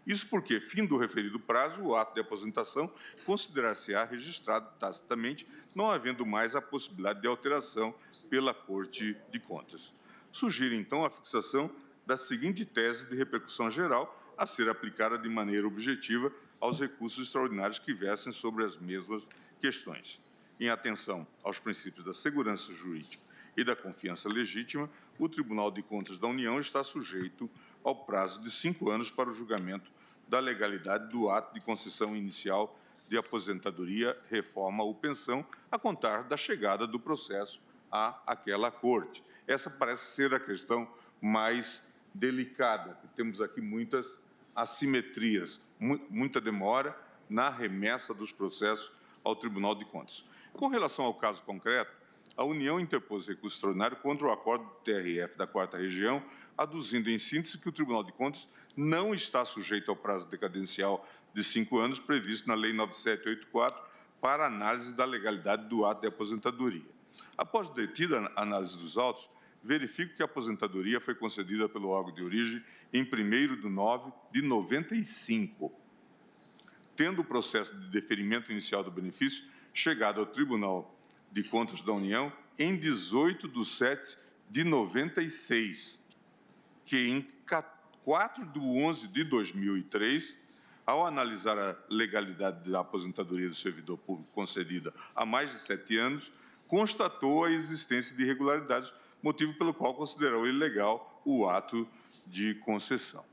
Isso porque, fim do referido prazo, o ato de aposentação considerar-se-á registrado tacitamente, não havendo mais a possibilidade de alteração pela Corte de Contas. Sugiro, então, a fixação da seguinte tese de repercussão geral a ser aplicada de maneira objetiva aos recursos extraordinários que versem sobre as mesmas questões. Em atenção aos princípios da segurança jurídica e da confiança legítima, o Tribunal de Contas da União está sujeito ao prazo de 5 anos para o julgamento da legalidade do ato de concessão inicial de aposentadoria, reforma ou pensão, a contar da chegada do processo àquela Corte. Essa parece ser a questão mais delicada, que temos aqui muitas assimetrias, muita demora na remessa dos processos ao Tribunal de Contas. Com relação ao caso concreto, a União interpôs recurso extraordinário contra o acordo do TRF da 4ª Região, aduzindo em síntese que o Tribunal de Contas não está sujeito ao prazo decadencial de 5 anos previsto na Lei 9784 para análise da legalidade do ato de aposentadoria. Após detida a análise dos autos, verifico que a aposentadoria foi concedida pelo órgão de origem em 1º de 9 de 95, tendo o processo de deferimento inicial do benefício chegado ao Tribunal de Contas da União em 18 de 7 de 96, que em 4 de 11 de 2003, ao analisar a legalidade da aposentadoria do servidor público concedida há mais de 7 anos, constatou a existência de irregularidades, motivo pelo qual considerou ilegal o ato de concessão.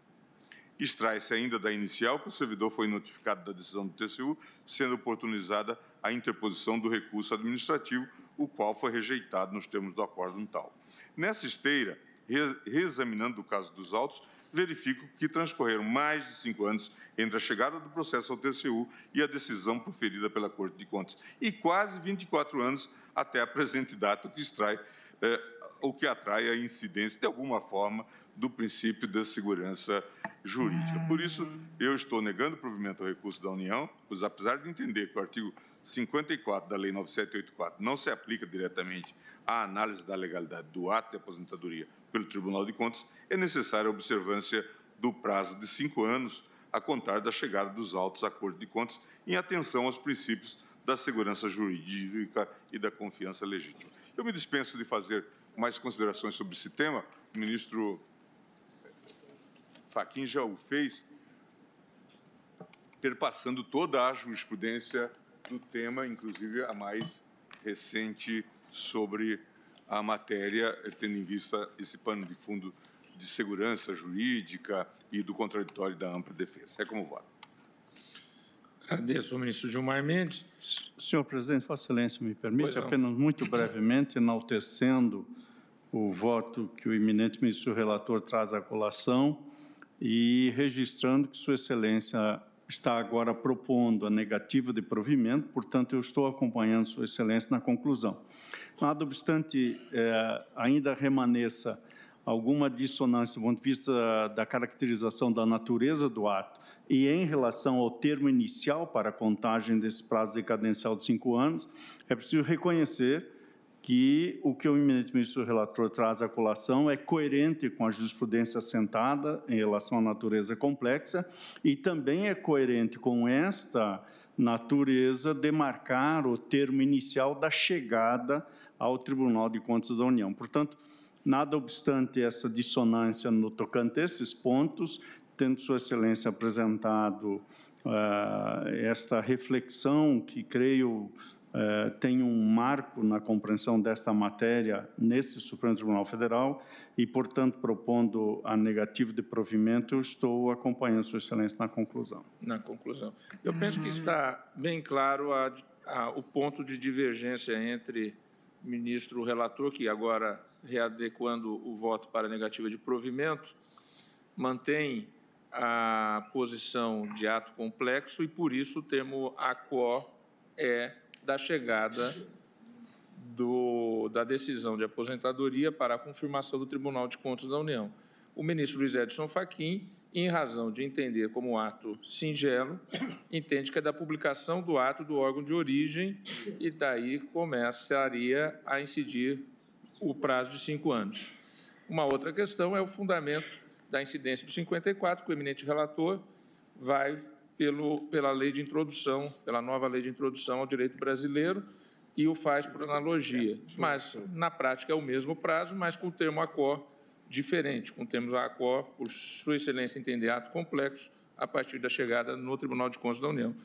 Extrai-se ainda da inicial que o servidor foi notificado da decisão do TCU, sendo oportunizada a interposição do recurso administrativo, o qual foi rejeitado nos termos do acórdão tal. Nessa esteira, reexaminando o caso dos autos, verifico que transcorreram mais de 5 anos entre a chegada do processo ao TCU e a decisão proferida pela Corte de Contas, e quase 24 anos até a presente data, o que atrai a incidência, de alguma forma, do princípio da segurança jurídica. Por isso, eu estou negando o provimento ao recurso da União, pois, apesar de entender que o artigo 54 da Lei 9784 não se aplica diretamente à análise da legalidade do ato de aposentadoria pelo Tribunal de Contas, é necessária a observância do prazo de 5 anos a contar da chegada dos autos à Corte de Contas, em atenção aos princípios da segurança jurídica e da confiança legítima. Eu me dispenso de fazer mais considerações sobre esse tema. O ministro Fachin já o fez, perpassando toda a jurisprudência do tema, inclusive a mais recente sobre a matéria, tendo em vista esse pano de fundo de segurança jurídica e do contraditório da ampla defesa. É como voto. Agradeço ao ministro Gilmar Mendes. Senhor presidente, Vossa Excelência me permite, apenas muito brevemente, enaltecendo o voto que o eminente ministro relator traz à colação e registrando que Sua Excelência está agora propondo a negativa de provimento, portanto, eu estou acompanhando Sua Excelência na conclusão. Nada obstante, ainda remaneça alguma dissonância do ponto de vista da caracterização da natureza do ato e em relação ao termo inicial para a contagem desse prazo decadencial de 5 anos, é preciso reconhecer que o que o eminente ministro relator traz à colação é coerente com a jurisprudência assentada em relação à natureza complexa e também é coerente com esta natureza de marcar o termo inicial da chegada ao Tribunal de Contas da União. Portanto, nada obstante essa dissonância no tocante a esses pontos, tendo Sua Excelência apresentado esta reflexão que, creio, tem um marco na compreensão desta matéria nesse Supremo Tribunal Federal e, portanto, propondo a negativa de provimento, eu estou acompanhando Sua Excelência na conclusão. Na conclusão. Eu penso que está bem claro o ponto de divergência entre o ministro relator, que agora, readequando o voto para a negativa de provimento, mantém a posição de ato complexo e, por isso, o termo aquo é da chegada da decisão de aposentadoria para a confirmação do Tribunal de Contas da União. O ministro Luiz Edson Fachin, em razão de entender como ato singelo, entende que é da publicação do ato do órgão de origem e daí começaria a incidir o prazo de 5 anos. Uma outra questão é o fundamento da incidência do 54, que o eminente relator vai pela lei de introdução, pela nova lei de introdução ao direito brasileiro e o faz por analogia. Mas, na prática, é o mesmo prazo, mas com o termo aquo diferente, com o termo aquo, por Sua Excelência entender ato complexo, a partir da chegada no Tribunal de Contas da União.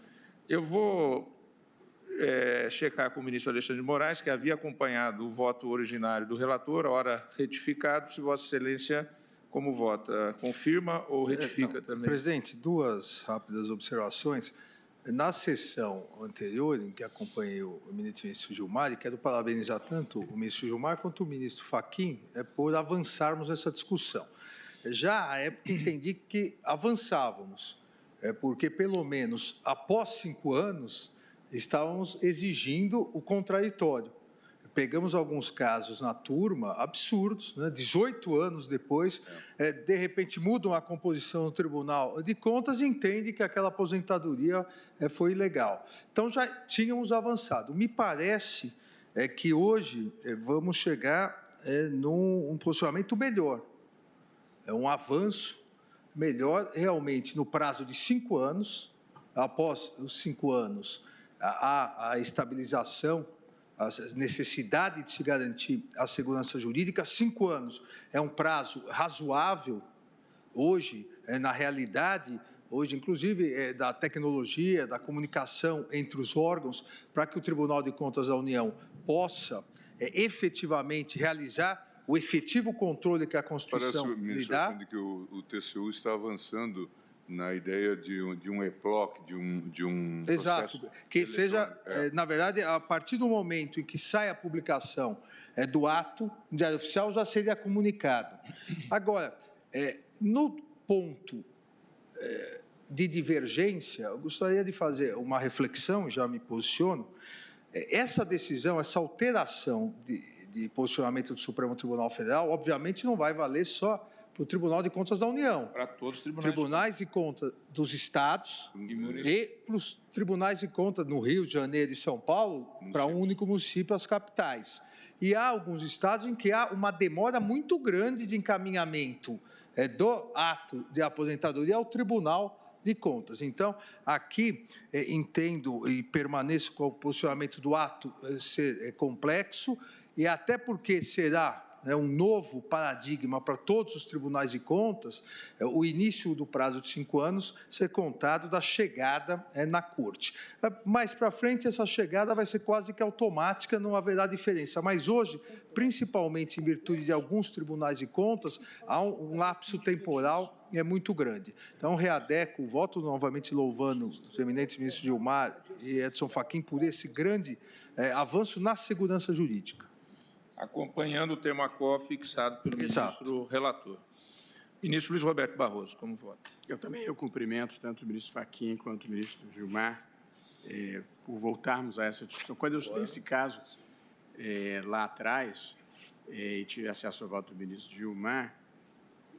Eu vou checar com o ministro Alexandre de Moraes, que havia acompanhado o voto originário do relator, ora retificado, se Vossa Excelência, como vota, confirma ou retifica também? Presidente, 2 rápidas observações. Na sessão anterior, em que acompanhei o eminente ministro Gilmar, e quero parabenizar tanto o ministro Gilmar quanto o ministro Fachin por avançarmos essa discussão. Já à época entendi que avançávamos, porque pelo menos após 5 anos estávamos exigindo o contraditório. Pegamos alguns casos na turma absurdos, né? 18 anos depois, de repente mudam a composição do Tribunal de Contas e entende que aquela aposentadoria foi ilegal. Então já tínhamos avançado. Me parece que hoje vamos chegar num posicionamento melhor. É um avanço melhor realmente no prazo de 5 anos. Após os 5 anos, a estabilização, a necessidade de se garantir a segurança jurídica. 5 anos é um prazo razoável hoje, na realidade, hoje, inclusive, da tecnologia, da comunicação entre os órgãos, para que o Tribunal de Contas da União possa efetivamente realizar o efetivo controle que a Constituição lhe dá. Parece, ministro, que o TCU está avançando na ideia de um EPLOC, de um Exato, que seja, na verdade, a partir do momento em que sai a publicação do ato, no Diário Oficial já seria comunicado. Agora, no ponto de divergência, eu gostaria de fazer uma reflexão, já me posiciono. Essa decisão, essa alteração de posicionamento do Supremo Tribunal Federal, obviamente não vai valer só para o Tribunal de Contas da União. Para todos os tribunais de contas dos estados e para os tribunais de contas no Rio de Janeiro e São Paulo, para um único município, as capitais. E há alguns estados em que há uma demora muito grande de encaminhamento do ato de aposentadoria ao Tribunal de Contas. Então, aqui entendo e permaneço com o posicionamento do ato ser complexo, e até porque será um novo paradigma para todos os tribunais de contas, o início do prazo de 5 anos ser contado da chegada na Corte. Mais para frente, essa chegada vai ser quase que automática, não haverá diferença. Mas hoje, principalmente em virtude de alguns tribunais de contas, há um lapso temporal muito grande. Então, readeco, voto novamente louvando os eminentes ministros Gilmar e Edson Fachin por esse grande avanço na segurança jurídica. Acompanhando o termo aquo fixado pelo ministro relator. Ministro Luiz Roberto Barroso, como vota? Eu cumprimento tanto o ministro Fachin quanto o ministro Gilmar por voltarmos a essa discussão. Quando eu estudei esse caso lá atrás, e tive acesso ao voto do ministro Gilmar,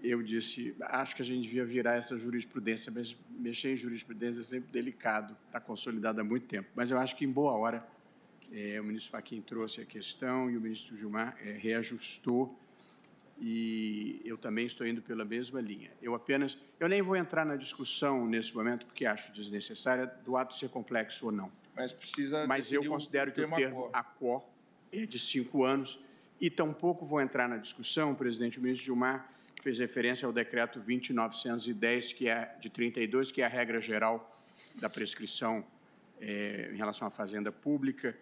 eu disse, acho que a gente devia virar essa jurisprudência, mas mexer em jurisprudência é sempre delicado, está consolidado há muito tempo. Mas eu acho que, em boa hora, o ministro Fachin trouxe a questão e o ministro Gilmar reajustou, e eu também estou indo pela mesma linha. Eu nem vou entrar na discussão nesse momento, porque acho desnecessária, do ato ser complexo ou não. Mas eu considero que o termo AQUO é de 5 anos, e tampouco vou entrar na discussão, presidente, o ministro Gilmar fez referência ao decreto 20.910, que é de 32, que é a regra geral da prescrição em relação à fazenda pública,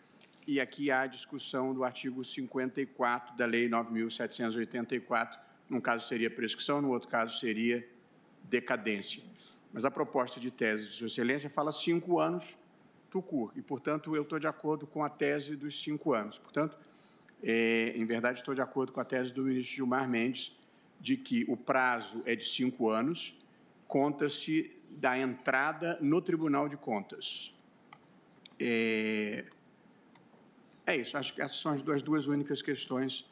e aqui há a discussão do artigo 54 da Lei 9.784, num caso seria prescrição, no outro caso seria decadência. Mas a proposta de tese de Sua Excelência fala 5 anos tucur, e, portanto, eu estou de acordo com a tese dos 5 anos. Portanto, em verdade, estou de acordo com a tese do ministro Gilmar Mendes, de que o prazo é de 5 anos, conta-se da entrada no Tribunal de Contas. É isso, acho que essas são as duas únicas questões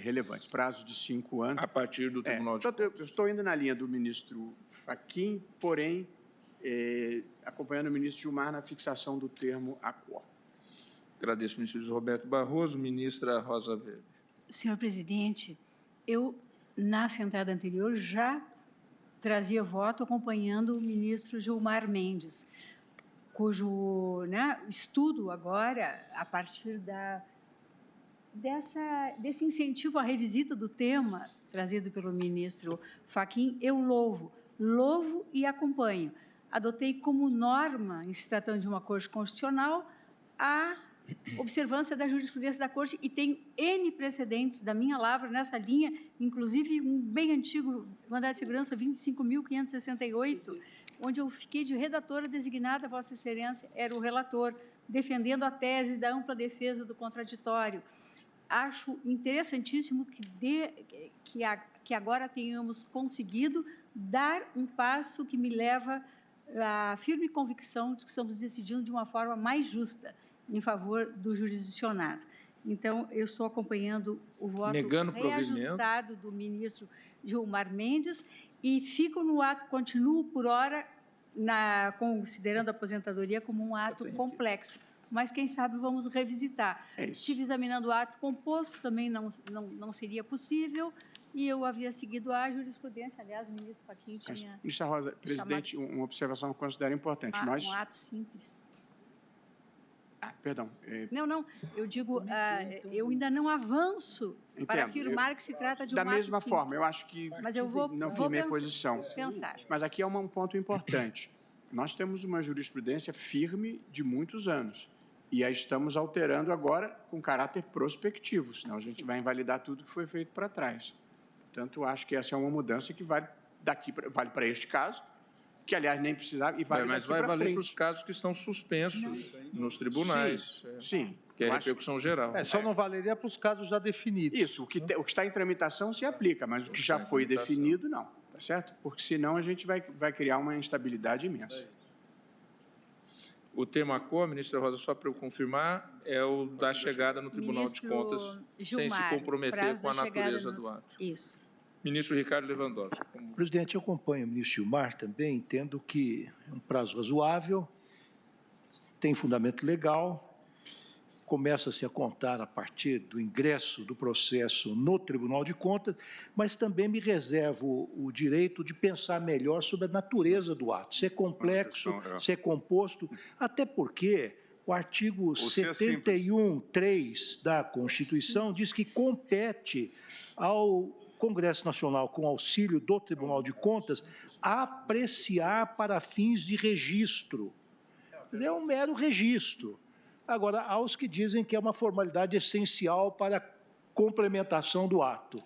relevantes. Prazo de 5 anos. A partir do Tribunal de Contas. Eu estou indo na linha do ministro Fachin, porém, acompanhando o ministro Gilmar na fixação do termo AQUO. Agradeço, ministro Luiz Roberto Barroso. Ministra Rosa Weber. Senhor presidente, eu, na sentada anterior, já trazia voto acompanhando o ministro Gilmar Mendes, cujo estudo agora, a partir desse incentivo à revisita do tema trazido pelo ministro Fachin, eu louvo e acompanho. Adotei como norma, em se tratando de uma corte constitucional, a observância da jurisprudência da Corte, e tem N precedentes da minha lavra nessa linha, inclusive um bem antigo, mandado de segurança 25.568, onde eu fiquei de redatora designada, Vossa Excelência era o relator, defendendo a tese da ampla defesa do contraditório. Acho interessantíssimo que agora tenhamos conseguido dar um passo que me leva à firme convicção de que estamos decidindo de uma forma mais justa em favor do jurisdicionado. Então, eu estou acompanhando o voto reajustado do ministro Gilmar Mendes e fico no ato, continuo por hora, considerando a aposentadoria como um ato complexo. Mas, quem sabe, vamos revisitar. Estive examinando o ato composto, também não seria possível, e eu havia seguido a jurisprudência. Aliás, o ministro Fachin tinha... Ministra Rosa, presidente, uma observação que eu considero importante. Um ato simples. Perdão. Não, eu digo, eu ainda não avanço para afirmar que se trata de um ato da mesma forma, eu acho que mas eu vou firmei posição. Pensar. Mas aqui é um ponto importante. Nós temos uma jurisprudência firme de muitos anos e a estamos alterando agora com caráter prospectivo, senão a gente vai invalidar tudo que foi feito para trás. Portanto, acho que essa é uma mudança que vale para este caso, que, aliás, nem precisava, e vale mas vai valer para os casos que estão suspensos nos tribunais. Sim. Que é a repercussão geral. Só não valeria para os casos já definidos. Isso, o que está em tramitação se aplica, mas o que já foi definido, não. Tá certo? Porque, senão, a gente vai criar uma instabilidade imensa. O tema AQUO, ministra Rosa, só para eu confirmar, é o da chegada no Tribunal de Contas, Gilmar, sem se comprometer com a natureza do ato. Isso. Ministro Ricardo Lewandowski. Presidente, eu acompanho o ministro Gilmar também, entendo que é um prazo razoável, tem fundamento legal, começa-se a contar a partir do ingresso do processo no Tribunal de Contas, mas também me reservo o direito de pensar melhor sobre a natureza do ato, se é complexo, se é composto, até porque o artigo 71.3 da Constituição diz que compete ao Congresso Nacional, com auxílio do Tribunal de Contas, apreciar para fins de registro. É um mero registro. Agora, há os que dizem que é uma formalidade essencial para a complementação do ato.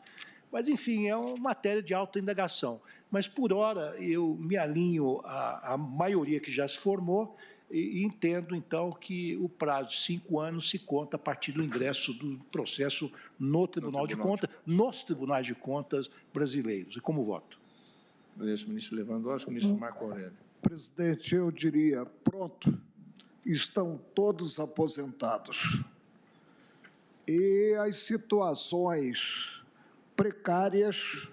Mas, enfim, é uma matéria de autoindagação. Mas, por hora, eu me alinho à maioria que já se formou e entendo, então, que o prazo de 5 anos se conta a partir do ingresso do processo no Tribunal de Contas, nos Tribunais de Contas brasileiros. E como voto? Agradeço, ministro Lewandowski. Ministro Marco Aurélio. Presidente, eu diria, pronto, estão todos aposentados. e as situações precárias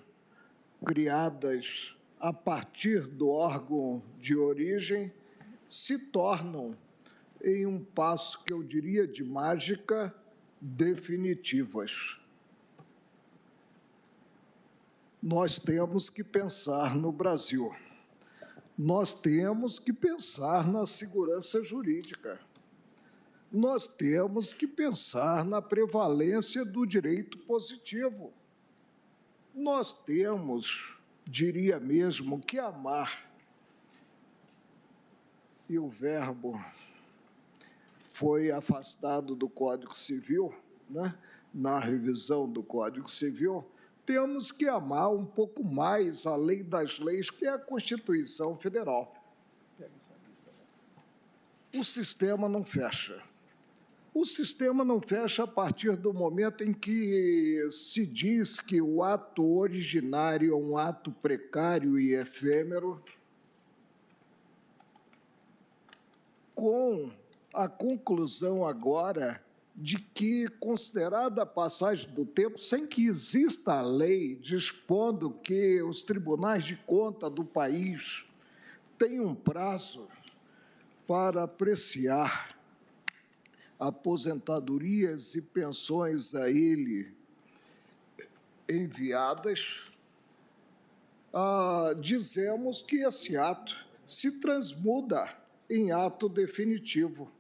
criadas a partir do órgão de origem se tornam, em um passo que eu diria de mágica, definitivas. Nós temos que pensar no Brasil. Nós temos que pensar na segurança jurídica. Nós temos que pensar na prevalência do direito positivo. Nós temos, diria mesmo, que amar. E o verbo foi afastado do Código Civil, né? Na revisão do Código Civil, temos que amar um pouco mais a lei das leis, que é a Constituição Federal. O sistema não fecha. O sistema não fecha a partir do momento em que se diz que o ato originário é um ato precário e efêmero, com a conclusão agora de que, considerada a passagem do tempo, sem que exista a lei dispondo que os tribunais de conta do país têm um prazo para apreciar aposentadorias e pensões a ele enviadas, dizemos que esse ato se transmuda em ato definitivo.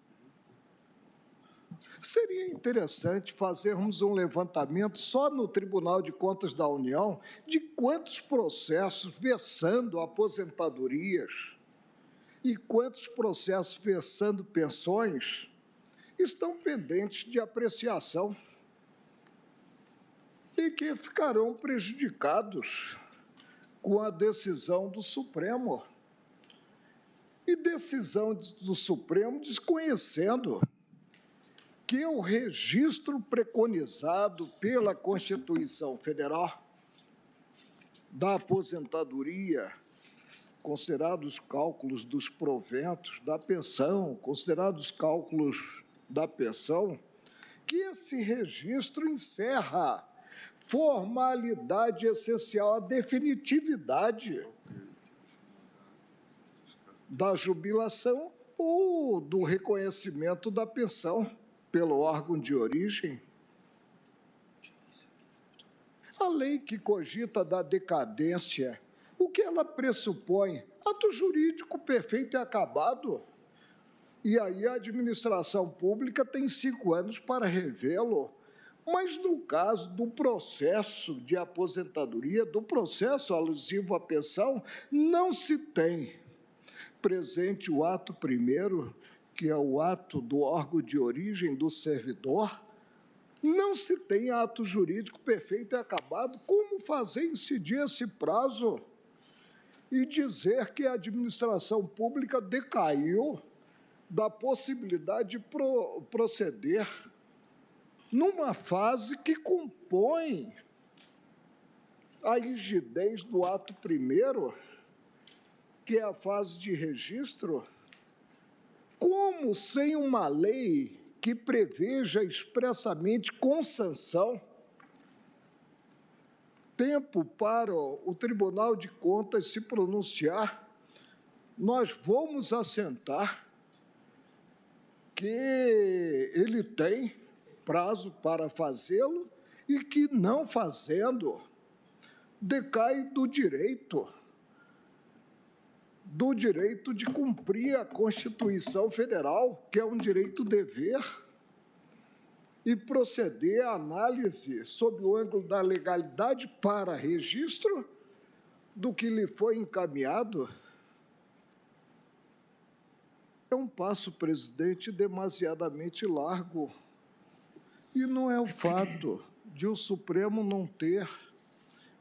Seria interessante fazermos um levantamento só no Tribunal de Contas da União de quantos processos versando aposentadorias e quantos processos versando pensões estão pendentes de apreciação e que ficarão prejudicados com a decisão do Supremo. E decisão do Supremo desconhecendo que o registro preconizado pela Constituição Federal da aposentadoria, considerados os cálculos dos proventos da pensão, considerados os cálculos da pensão, que esse registro encerra formalidade essencial, a definitividade da jubilação ou do reconhecimento da pensão pelo órgão de origem. A lei que cogita da decadência, o que ela pressupõe? Ato jurídico perfeito e acabado. E aí a administração pública tem 5 anos para revê-lo. Mas no caso do processo de aposentadoria, do processo alusivo à pensão, não se tem presente o ato primeiro, que é o ato do órgão de origem do servidor, não se tem ato jurídico perfeito e acabado. Como fazer incidir esse prazo e dizer que a administração pública decaiu da possibilidade de proceder numa fase que compõe a rigidez do ato primeiro, que é a fase de registro? Como, sem uma lei que preveja expressamente com sanção tempo para o Tribunal de Contas se pronunciar, nós vamos assentar que ele tem prazo para fazê-lo e que, não fazendo, decai do direito de cumprir a Constituição Federal, que é um direito-dever, e proceder à análise sob o ângulo da legalidade para registro do que lhe foi encaminhado. É um passo, presidente, demasiadamente largo. E não é o fato de o Supremo não ter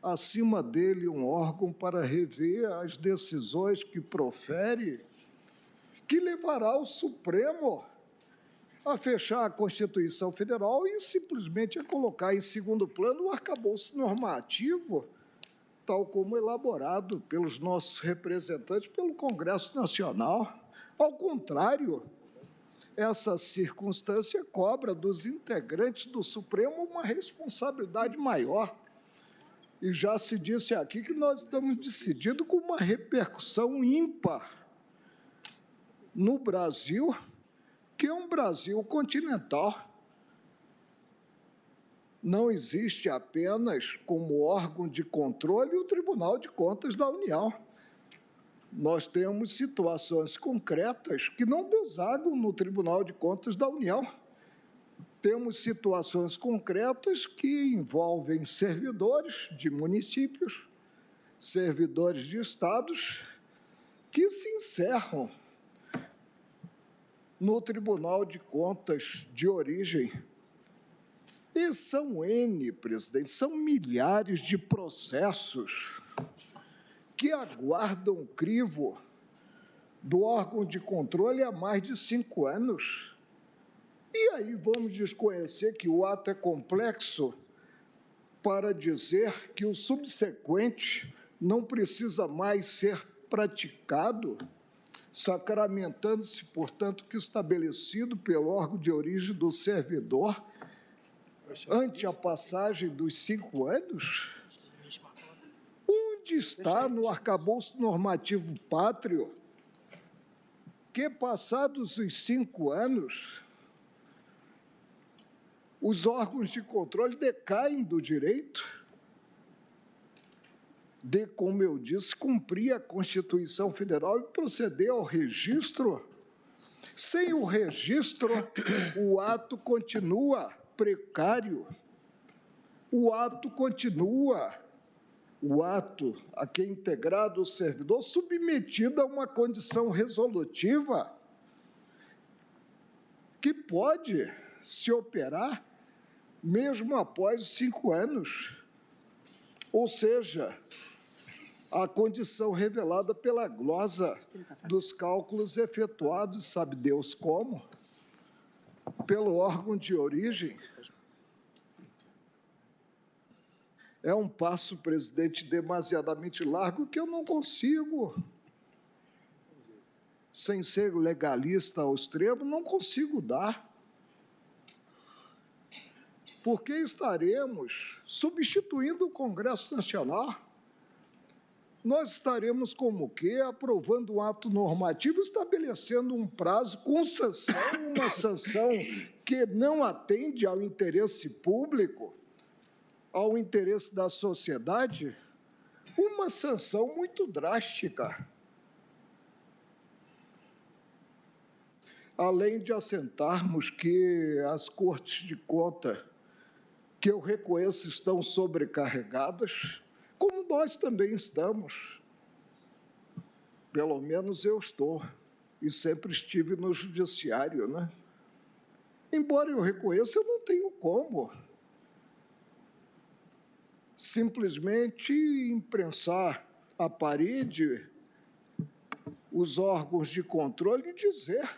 acima dele um órgão para rever as decisões que profere, que levará o Supremo a fechar a Constituição Federal e simplesmente a colocar em segundo plano o arcabouço normativo, tal como elaborado pelos nossos representantes, pelo Congresso Nacional. Ao contrário, essa circunstância cobra dos integrantes do Supremo uma responsabilidade maior. E já se disse aqui que nós estamos decidindo com uma repercussão ímpar no Brasil, que é um Brasil continental. Não existe apenas como órgão de controle o Tribunal de Contas da União. Nós temos situações concretas que não desagam no Tribunal de Contas da União. Temos situações concretas que envolvem servidores de municípios, servidores de estados, que se encerram no Tribunal de Contas de origem. E são N, presidente, são milhares de processos que aguardam crivo do órgão de controle há mais de 5 anos. E aí vamos desconhecer que o ato é complexo para dizer que o subsequente não precisa mais ser praticado, sacramentando-se, portanto, que estabelecido pelo órgão de origem do servidor ante a passagem dos 5 anos? Onde está no arcabouço normativo pátrio que, passados os 5 anos, os órgãos de controle decaem do direito de, como eu disse, cumprir a Constituição Federal e proceder ao registro? Sem o registro, o ato continua precário, o ato a que é integrado o servidor, submetido a uma condição resolutiva que pode se operar mesmo após os 5 anos. Ou seja, a condição revelada pela glosa dos cálculos efetuados, sabe Deus como, pelo órgão de origem. É um passo, presidente, demasiadamente largo que eu não consigo, sem ser legalista ao extremo, não consigo dar. Porque estaremos substituindo o Congresso Nacional. Nós estaremos como o quê? Aprovando um ato normativo, estabelecendo um prazo com sanção, uma sanção que não atende ao interesse público, ao interesse da sociedade, uma sanção muito drástica. Além de assentarmos que as Cortes de Conta, que eu reconheço, estão sobrecarregadas, como nós também estamos. Pelo menos eu estou, e sempre estive no judiciário, né? Embora eu reconheça, eu não tenho como simplesmente imprensar à parede os órgãos de controle e dizer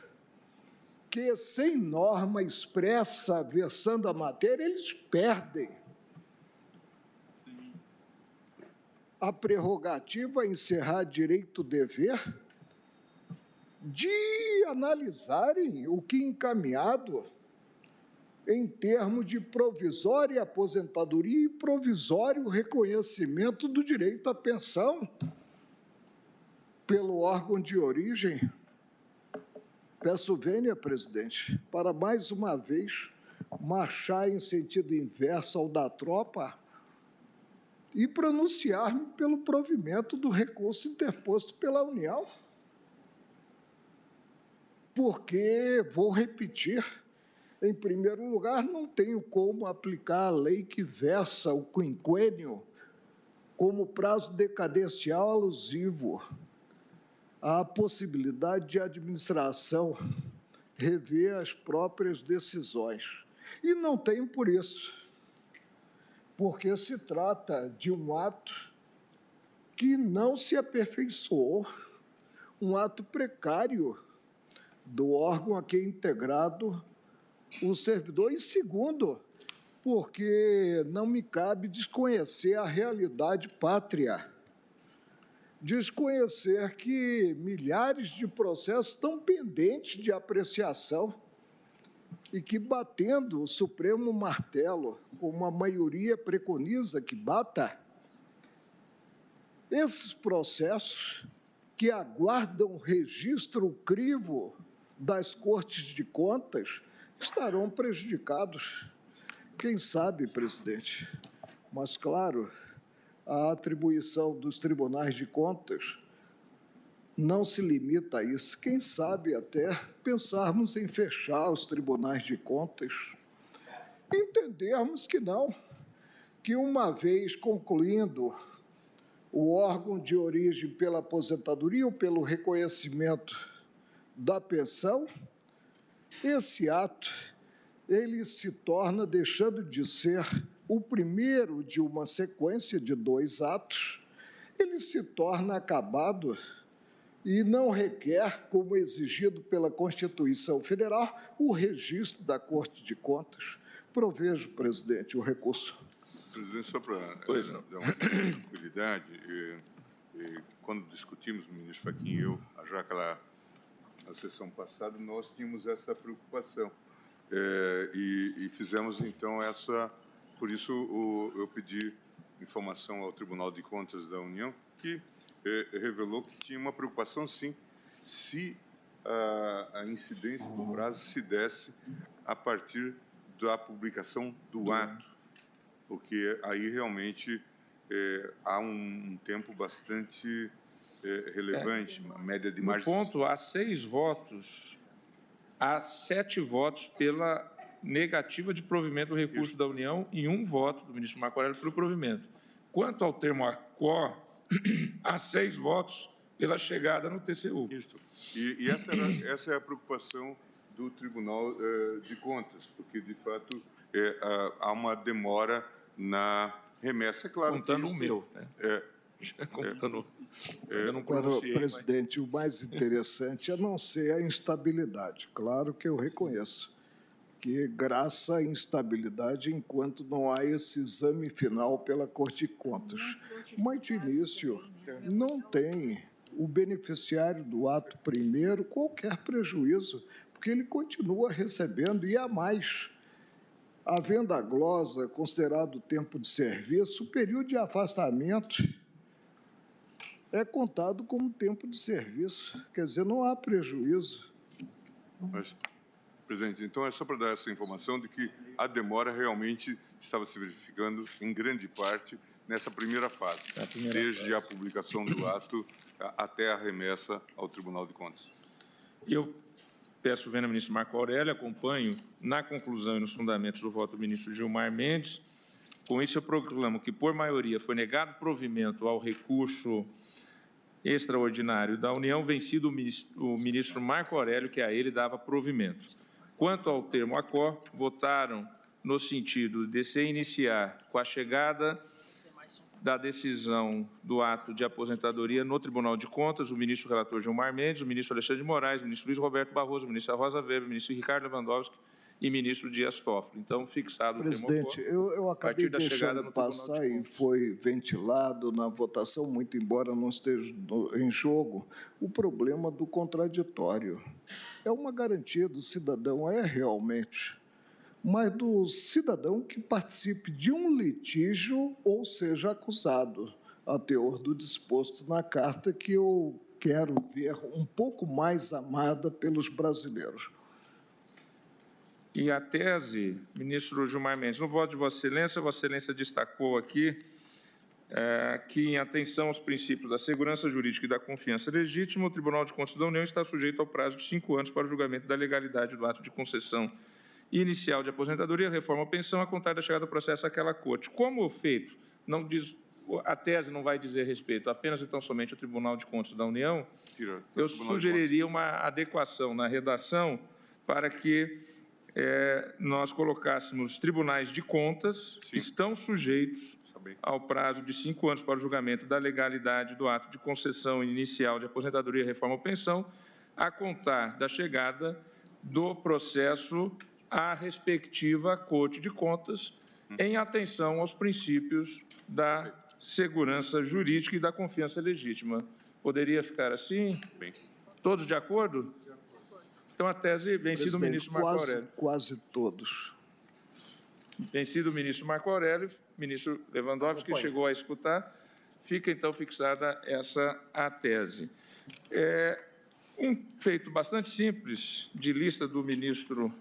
que, sem norma expressa versando a matéria, eles perdem a prerrogativa a encerrar direito-dever de analisarem o que encaminhado em termos de provisória aposentadoria e provisório reconhecimento do direito à pensão pelo órgão de origem. Peço vênia, presidente, para mais uma vez marchar em sentido inverso ao da tropa e pronunciar-me pelo provimento do recurso interposto pela União. Porque, vou repetir, em primeiro lugar, não tenho como aplicar a lei que versa o quinquênio como prazo decadencial alusivo à possibilidade de a administração rever as próprias decisões. E não tenho por isso, porque se trata de um ato que não se aperfeiçoou, um ato precário do órgão a que é integrado o servidor, e segundo, porque não me cabe desconhecer a realidade pátria, desconhecer que milhares de processos estão pendentes de apreciação e que, batendo o Supremo martelo, como a maioria preconiza que bata, esses processos que aguardam registro crivo das Cortes de Contas estarão prejudicados. Quem sabe, presidente? Mas, claro, a atribuição dos tribunais de contas não se limita a isso. Quem sabe até pensarmos em fechar os tribunais de contas, entendermos que não, que uma vez concluindo o órgão de origem pela aposentadoria ou pelo reconhecimento da pensão, esse ato ele se torna, deixando de ser o primeiro de uma sequência de 2 atos, ele se torna acabado e não requer, como exigido pela Constituição Federal, o registro da Corte de Contas. Provejo, presidente, o recurso. Presidente, só para dar uma tranquilidade, quando discutimos, o ministro Fachin e eu, já na sessão passada, nós tínhamos essa preocupação e fizemos, então, por isso eu pedi informação ao Tribunal de Contas da União, que revelou que tinha uma preocupação, sim, se a incidência do prazo se desse a partir da publicação do ato, porque aí realmente há um tempo bastante relevante, uma média de mais... No ponto, há 6 votos, há 7 votos pela negativa de provimento do recurso da União e 1 voto do ministro Marco Aurélio pelo provimento. Quanto ao termo ACOR, há 6 votos pela chegada no TCU. Isso. E essa é a preocupação do Tribunal de Contas, porque, de fato, há uma demora na remessa. É claro, contando o meu, né? Contando. Eu não pronunciei, presidente, o mais interessante é não ser a instabilidade. Claro que eu reconheço que graça à instabilidade enquanto não há esse exame final pela Corte de Contas. Mas, de início, não tem o beneficiário do ato primeiro qualquer prejuízo, porque ele continua recebendo, e há mais. Havendo a glosa considerado tempo de serviço, o período de afastamento é contado como tempo de serviço. Quer dizer, não há prejuízo. Mas, presidente, então é só para dar essa informação de que a demora realmente estava se verificando, em grande parte, nessa primeira fase, desde a publicação do ato até a remessa ao Tribunal de Contas. Eu peço, vendo o ministro Marco Aurélio, acompanho na conclusão e nos fundamentos do voto do ministro Gilmar Mendes. Com isso, eu proclamo que, por maioria, foi negado provimento ao recurso extraordinário da União, vencido o ministro Marco Aurélio, que a ele dava provimento. Quanto ao termo ACOR, votaram no sentido de se iniciar com a chegada da decisão do ato de aposentadoria no Tribunal de Contas, o ministro relator Gilmar Mendes, o ministro Alexandre de Moraes, o ministro Luiz Roberto Barroso, o ministro Rosa Weber, o ministro Ricardo Lewandowski e o ministro Dias Toffoli. Então, fixado o presidente, eu acabei deixando passar e foi ventilado na votação, muito embora não esteja em jogo, o problema do contraditório. É uma garantia do cidadão, realmente, mas do cidadão que participe de um litígio ou seja acusado, a teor do disposto na carta, que eu quero ver um pouco mais amada pelos brasileiros. E a tese, ministro Gilmar Mendes, no voto de Vossa Excelência destacou aqui que, em atenção aos princípios da segurança jurídica e da confiança legítima, o Tribunal de Contas da União está sujeito ao prazo de 5 anos para o julgamento da legalidade do ato de concessão inicial de aposentadoria, reforma ou pensão, a contar da chegada do processo àquela corte. Como feito, não diz, a tese não vai dizer respeito apenas e tão somente ao Tribunal de Contas da União, eu sugeriria uma adequação na redação para que nós colocássemos tribunais de contas que estão sujeitos ao prazo de 5 anos para o julgamento da legalidade do ato de concessão inicial de aposentadoria, reforma ou pensão, a contar da chegada do processo à respectiva Corte de Contas, em atenção aos princípios da segurança jurídica e da confiança legítima. Poderia ficar assim? Todos de acordo? Então, a tese, vencido o ministro Marco Aurélio. Quase todos. Vencido o ministro Marco Aurélio, ministro Lewandowski, que chegou a escutar, fica, então, fixada a tese. Um feito bastante simples de lista do ministro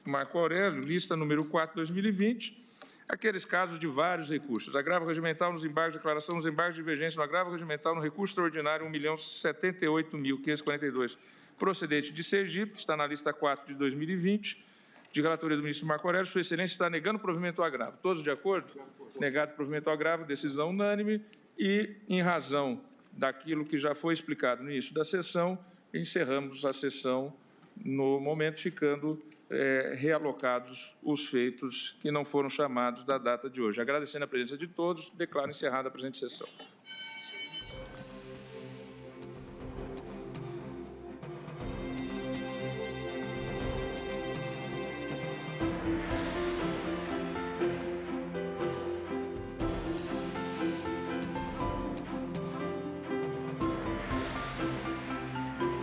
Marco Aurélio, lista número 4, 2020, aqueles casos de vários recursos. Agravo regimental nos embargos de declaração, nos embargos de divergência, no agravo regimental, no recurso extraordinário, 1.078.542, procedente de Sergipe, está na lista 4 de 2020, de relatoria do ministro Marco Aurélio. Sua Excelência está negando provimento ao agravo. Todos de acordo? Negado provimento ao agravo, decisão unânime. E, em razão daquilo que já foi explicado no início da sessão, encerramos a sessão no momento, ficando realocados os feitos que não foram chamados da data de hoje. Agradecendo a presença de todos, declaro encerrada a presente sessão.